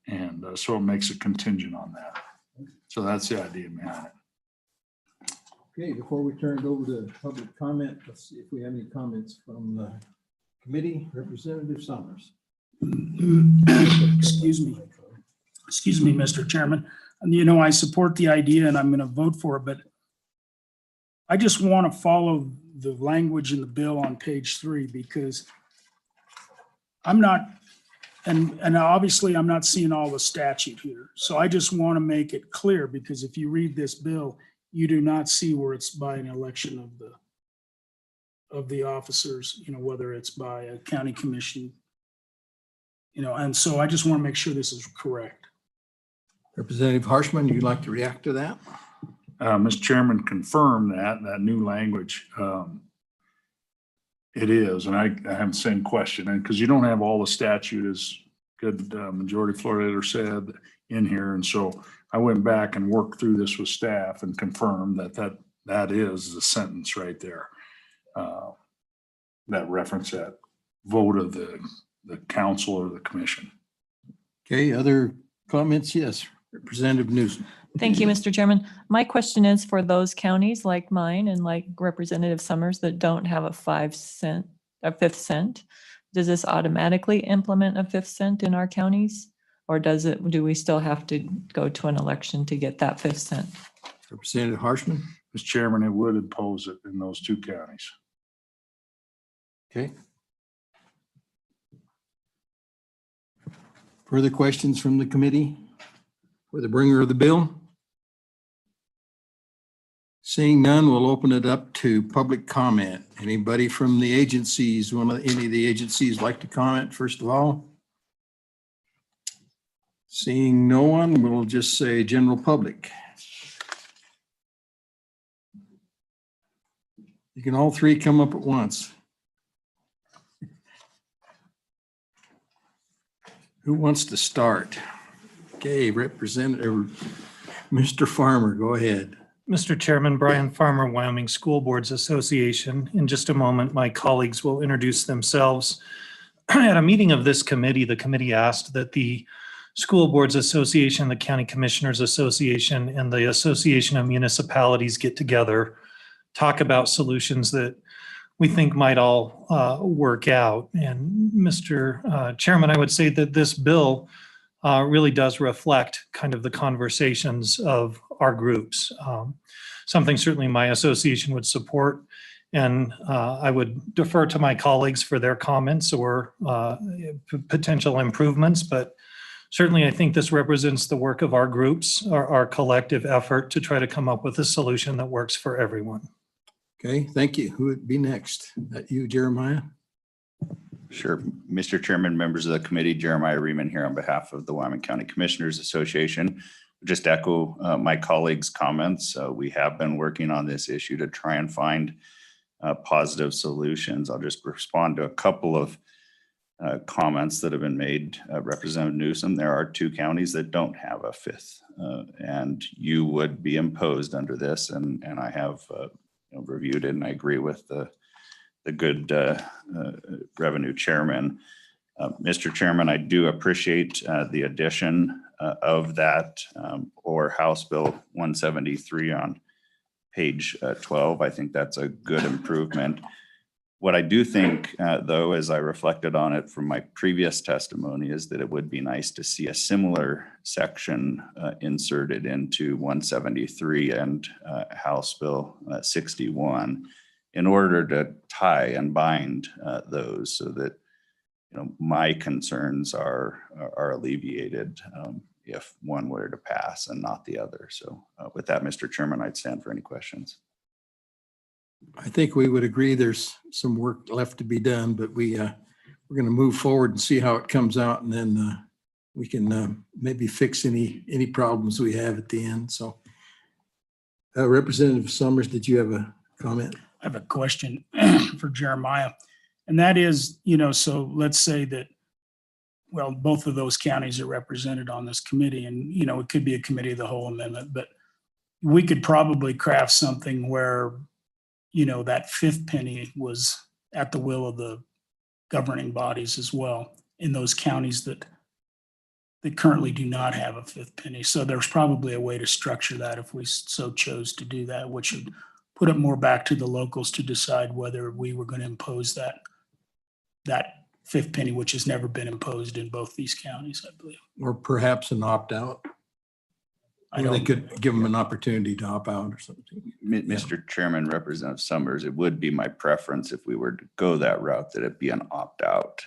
And so it makes a contingent on that. So that's the idea behind it. Okay, before we turn it over to public comment, let's see if we have any comments from the committee. Representative Summers. Excuse me, Mr. Chairman. And I support the idea and I'm going to vote for it, but I just want to follow the language in the bill on page 3 because I'm not, and obviously I'm not seeing all the statute here. So I just want to make it clear, because if you read this bill, you do not see where it's by an election of the officers, whether it's by a county commission, and so I just want to make sure this is correct. Representative Harshman, you'd like to react to that? Mr. Chairman, confirm that new language, it is, and I have the same question, and because you don't have all the statute, as good majority floor leader said, in here, and so I went back and worked through this with staff and confirmed that is the sentence right there. That reference that vote of the council or the commission. Okay, other comments? Yes, Representative Newsom. Thank you, Mr. Chairman. My question is for those counties like mine and like Representative Summers that don't have a 5 cent, a 5th cent. Does this automatically implement a 5th cent in our counties? Or do we still have to go to an election to get that 5th cent? Representative Harshman. Mr. Chairman, it would impose it in those two counties. Okay. Further questions from the committee for the bringer of the bill? Seeing none, we'll open it up to public comment. Anybody from the agencies, any of the agencies like to comment first of all? Seeing no one, we'll just say general public. You can all three come up at once. Who wants to start? Okay, Representative, Mr. Farmer, go ahead. Mr. Chairman, Brian Farmer, Wyoming School Boards Association. In just a moment, my colleagues will introduce themselves. At a meeting of this committee, the committee asked that the School Boards Association, the County Commissioners Association, and the Association of Municipalities get together, talk about solutions that we think might all work out. And Mr. Chairman, I would say that this bill really does reflect kind of the conversations of our groups. Something certainly my association would support. And I would defer to my colleagues for their comments or potential improvements. But certainly I think this represents the work of our groups, our collective effort to try to come up with a solution that works for everyone. Okay, thank you. Who would be next? That you, Jeremiah? Sure. Mr. Chairman, members of the committee, Jeremiah Riemann here on behalf of the Wyoming County Commissioners Association. Just echo my colleagues' comments. We have been working on this issue to try and find positive solutions. I'll just respond to a couple of comments that have been made. Representative Newsom, there are 2 counties that don't have a 5th, and you would be imposed under this. And I have reviewed it, and I agree with the good revenue chairman. Mr. Chairman, I do appreciate the addition of that or House Bill 173 on page 12. I think that's a good improvement. What I do think, though, as I reflected on it from my previous testimony, is that it would be nice to see a similar section inserted into 173 and House Bill 61 in order to tie and bind those so that my concerns are alleviated if one were to pass and not the other. So with that, Mr. Chairman, I'd stand for any questions. I think we would agree there's some work left to be done, but we're going to move forward and see how it comes out, and then we can maybe fix any problems we have at the end. So Representative Summers, did you have a comment? I have a question for Jeremiah. And that is, so let's say that, well, both of those counties are represented on this committee, and, it could be a committee of the whole amendment, but we could probably craft something where, that 5th penny was at the will of the governing bodies as well in those counties that currently do not have a 5th penny. So there's probably a way to structure that if we so chose to do that, which would put it more back to the locals to decide whether we were going to impose that 5th penny, which has never been imposed in both these counties, I believe. Or perhaps an opt-out? They could give them an opportunity to opt out or something. Mr. Chairman, Representative Summers, it would be my preference if we were to go that route that it be an opt-out.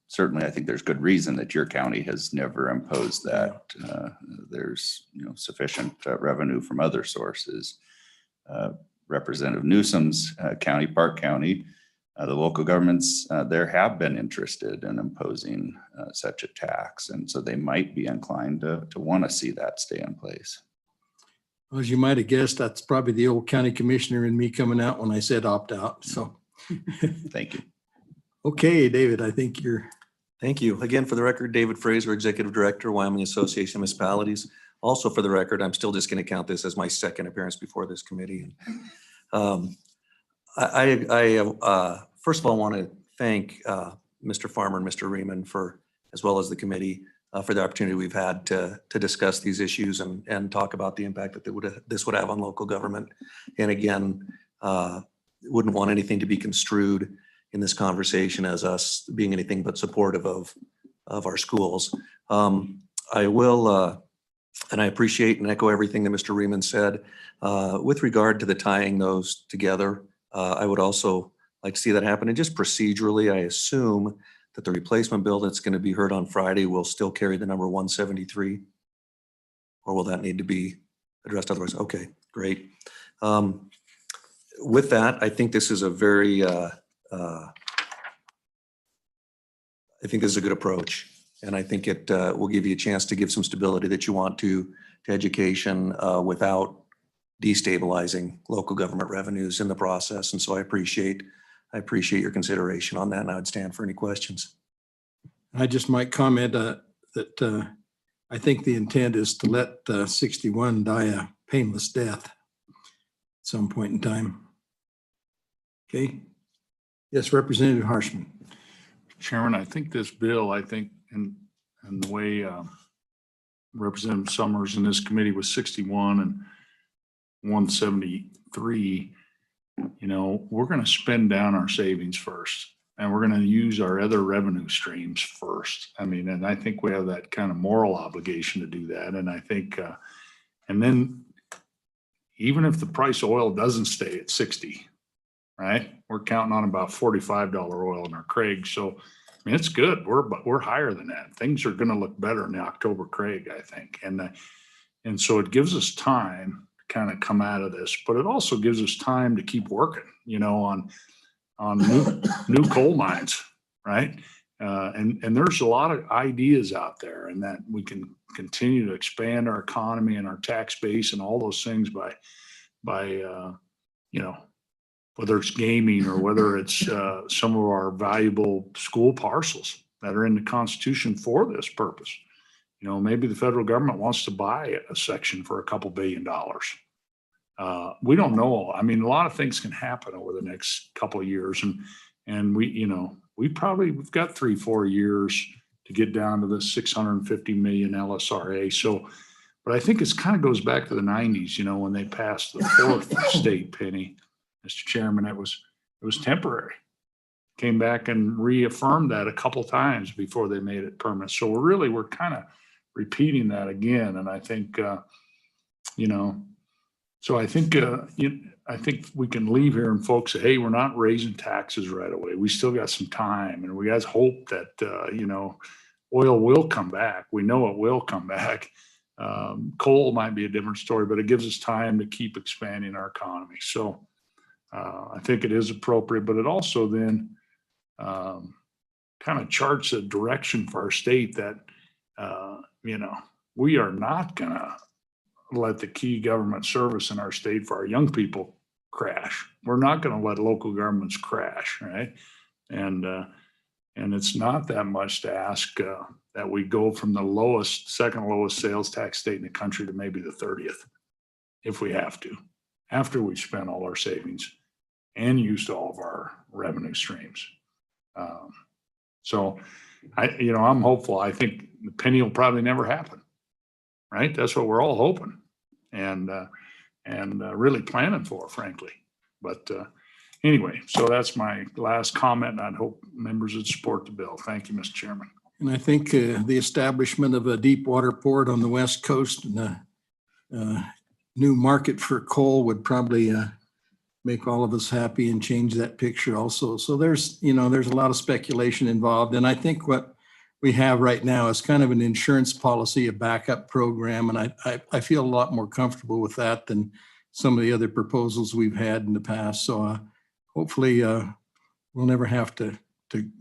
Certainly, I think there's good reason that your county has never imposed that. There's sufficient revenue from other sources. Representative Newsom's county, Park County, the local governments, there have been interested in imposing such a tax. And so they might be inclined to want to see that stay in place. Well, as you might have guessed, that's probably the old county commissioner in me coming out when I said opt out. So thank you. Okay, David, I think you're. Thank you. Again, for the record, David Fraser, Executive Director, Wyoming Association of Municipalities. Also, for the record, I'm still just going to count this as my second appearance before this committee. First of all, want to thank Mr. Farmer and Mr. Reeman for, as well as the committee, for the opportunity we've had to discuss these issues and talk about the impact that this would have on local government. And again, wouldn't want anything to be construed in this conversation as us being anything but supportive of our schools. I will, and I appreciate and echo everything that Mr. Reeman said. With regard to the tying those together, I would also like to see that happen. And just procedurally, I assume that the replacement bill that's going to be heard on Friday will still carry the number 173? Or will that need to be addressed otherwise? Okay, great. With that, I think this is a very, I think this is a good approach. And I think it will give you a chance to give some stability that you want to education without destabilizing local government revenues in the process. And so I appreciate your consideration on that, and I would stand for any questions. I just might comment that I think the intent is to let 61 die a painless death at some point in time. Okay. Yes, Representative Harshman. Chairman, I think this bill, and the way Representative Summers and this committee was 61 and 173, we're going to spend down our savings first, and we're going to use our other revenue streams first. I mean, and I think we have that kind of moral obligation to do that. And I think, and then even if the price of oil doesn't stay at 60, right? We're counting on about $45 oil in our Craig. So, I mean, it's good. We're higher than that. Things are going to look better in the October Craig, I think. And so it gives us time to kind of come out of this, but it also gives us time to keep working, on new coal mines, right? And there's a lot of ideas out there, and that we can continue to expand our economy and our tax base and all those things by whether it's gaming or whether it's some of our valuable school parcels that are in the Constitution for this purpose. Maybe the federal government wants to buy a section for $2 billion. We don't know. I mean, a lot of things can happen over the next couple of years, and we've got 3-4 years to get down to the 650 million LSRA. So, but I think it's kind of goes back to the 90s, when they passed the fourth state penny, Mr. Chairman. It was temporary. Came back and reaffirmed that a couple times before they made it permanent. So we're kind of repeating that again. And I think, so I think, I think we can leave here and folks say, hey, we're not raising taxes right away. We still got some time, and we guys hope that, oil will come back. We know it will come back. Coal might be a different story, but it gives us time to keep expanding our economy. So I think it is appropriate, but it also then kind of charts a direction for our state that, we are not going to let the key government service in our state for our young people crash. We're not going to let local governments crash, right? And it's not that much to ask that we go from the second lowest sales tax state in the country to maybe the 30th, if we have to, after we've spent all our savings and used all of our revenue streams. So I'm hopeful. I think the penny will probably never happen, right? That's what we're all hoping and really planning for, frankly. But anyway, so that's my last comment, and I'd hope members would support the bill. Thank you, Mr. Chairman. And I think the establishment of a deep water port on the West Coast and a new market for coal would probably make all of us happy and change that picture also. So there's a lot of speculation involved. And I think what we have right now is kind of an insurance policy, a backup program. And I feel a lot more comfortable with that than some of the other proposals we've had in the past. So hopefully we'll never have to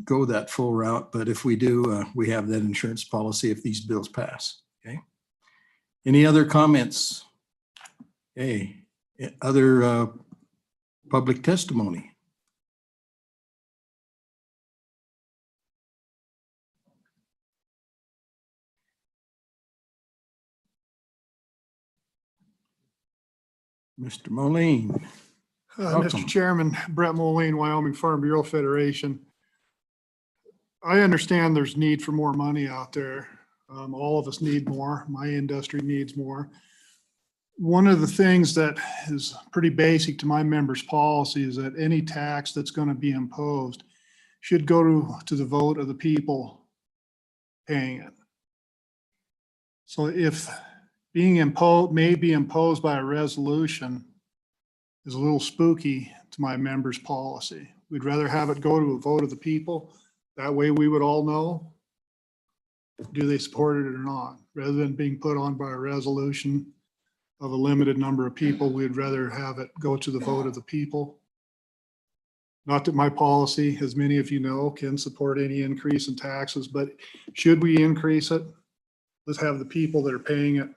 go that full route. But if we do, we have that insurance policy if these bills pass. Okay. Any other comments? Hey, other public testimony? Mr. Moline. Welcome. Mr. Chairman, Brett Moline, Wyoming Farm Bureau Federation. I understand there's need for more money out there. All of us need more. My industry needs more. One of the things that is pretty basic to my members' policy is that any tax that's going to be imposed should go to the vote of the people paying it. So if being imposed, may be imposed by a resolution is a little spooky to my members' policy. We'd rather have it go to a vote of the people. That way we would all know, do they support it or not? Rather than being put on by a resolution of a limited number of people, we'd rather have it go to the vote of the people. Not that my policy, as many of you know, can support any increase in taxes, but should we increase it, let's have the people that are paying it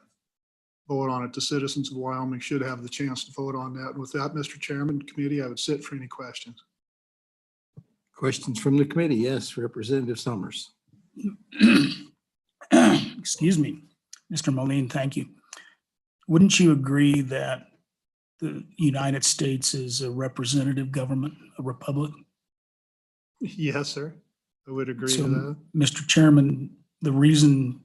vote on it. The citizens of Wyoming should have the chance to vote on that. And with that, Mr. Chairman, committee, I would sit for any questions. Questions from the committee? Yes, Representative Summers. Excuse me, Mr. Moline, thank you. Wouldn't you agree that the United States is a representative government, a republic? Yes, sir. I would agree So, to that. Mr. Chairman, the reason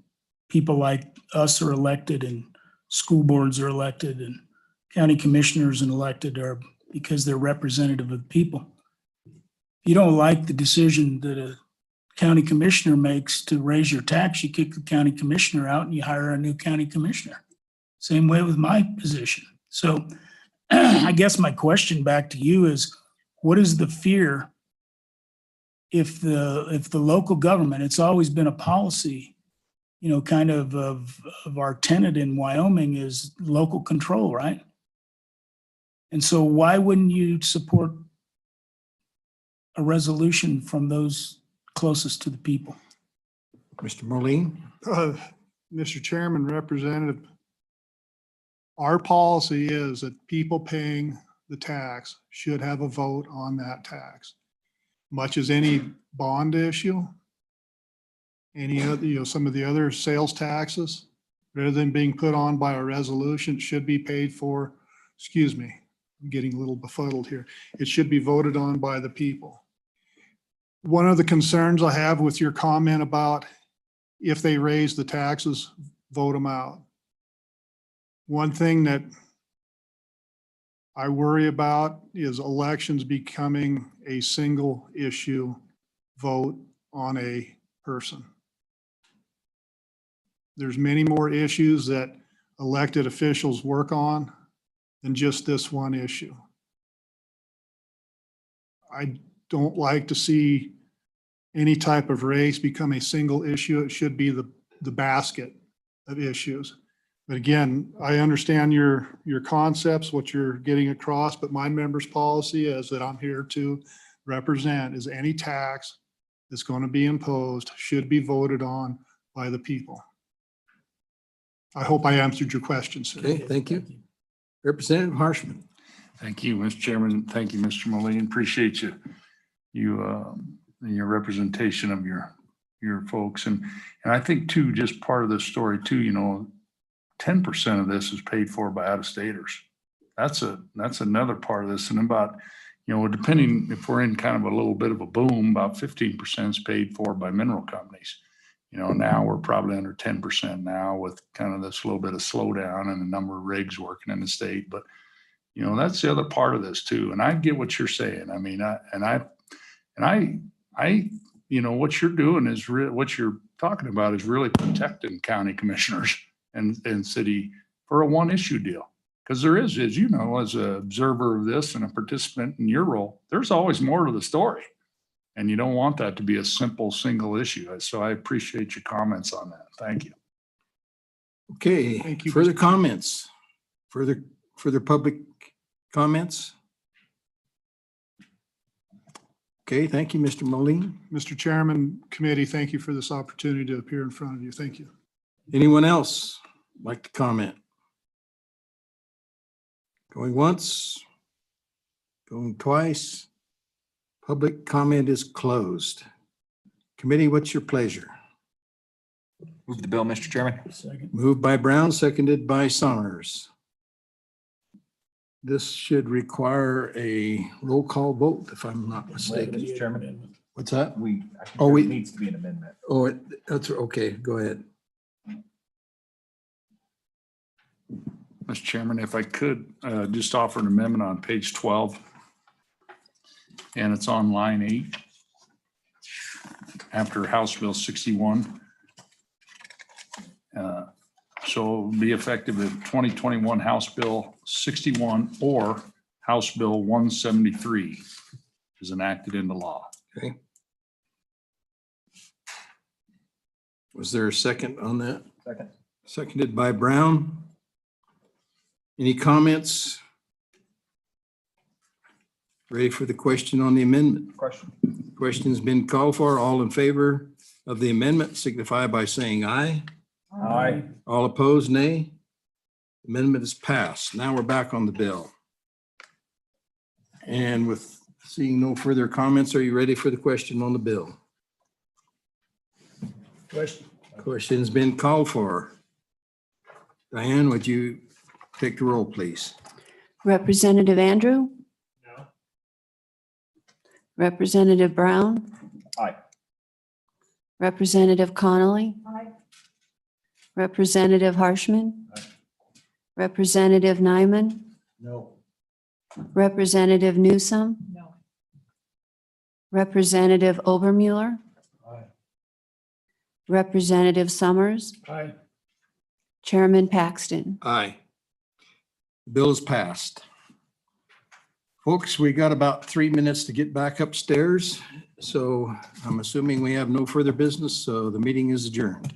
people like us are elected and school boards are elected and county commissioners and elected are because they're representative of the people. If you don't like the decision that a county commissioner makes to raise your tax, you kick the county commissioner out and you hire a new county commissioner. Same way with my position. So I guess my question back to you is, what is the fear if the local government, it's always been a policy, you know, kind of our tenet in Wyoming is local control, right? And so why wouldn't you support a resolution from those closest to the people? Mr. Moline. Mr. Chairman, Representative, our policy is that people paying the tax should have a vote on that tax. Much as any bond issue, any other, you know, some of the other sales taxes, rather than being put on by a resolution, should be paid for, excuse me, I'm getting a little befuddled here. It should be voted on by the people. One of the concerns I have with your comment about if they raise the taxes, vote them out. One thing that I worry about is elections becoming a single issue vote on a person. There's many more issues that elected officials work on than just this one issue. I don't like to see any type of race become a single issue. It should be the basket of issues. But again, I understand your concepts, what you're getting across, but my members' policy is that I'm here to represent is any tax that's going to be imposed should be voted on by the people. I hope I answered your question, sir. Okay, thank you. Representative Harshman. Thank you, Mr. Chairman. Thank you, Mr. Moline. Appreciate you and your representation of your folks. And I think too, just part of the story too, you know, 10% of this is paid for by out-of-staters. That's another part of this. And about, you know, depending if we're in kind of a little bit of a boom, about 15% is paid for by mineral companies. You know, now we're probably under 10% now with kind of this little bit of slowdown and the number of rigs working in the state. But, you know, that's the other part of this too. And I get what you're saying. I mean, I, you know, what you're doing is what you're talking about is really protecting county commissioners and city for a one issue deal. Because there is, as you know, as an observer of this and a participant in your role, there's always more to the story. And you don't want that to be a simple single issue. So I appreciate your comments on that. Thank you. Okay, Thank you, further Mr. comments? Further public comments? Okay, thank you, Mr. Moline. Mr. Chairman, committee, thank you for this opportunity to appear in front of you. Thank you. Anyone else like to comment? Going once, going twice. Public comment is closed. Committee, what's your pleasure? Move the bill, Mr. Chairman. Second. Moved by Brown, seconded by Summers. This should require a roll call vote, if I'm not mistaken. Mr. Chairman, What's that? I think Oh, there we- needs to be an amendment. Oh, that's, okay, go ahead. Mr. Chairman, if I could, just offer an amendment on page 12. And it's on line 8. After House Bill 61. So be effective at 2021 House Bill 61 or House Bill 173 is enacted into law. Okay. Was there a second on that? Second. Seconded by Brown. Any comments? Ready for the question on the amendment? Question. Question's been called for. All in favor of the amendment signify by saying aye. Aye. All opposed, nay. Amendment is passed. Now we're back on the bill. And with seeing no further comments, are you ready for the question on the bill? Question's been called for. Diane, would you take the roll, please? Representative Andrew? No. Representative Brown? Aye. Representative Connolly? Representative Harshman? Representative Nyman? No. Representative Newsom? No. Representative Obermueller? Aye. Representative Summers? Aye. Chairman Paxton? Aye. Bill is passed. Folks, we got about 3 minutes to get back upstairs. So I'm assuming we have no further business, so the meeting is adjourned.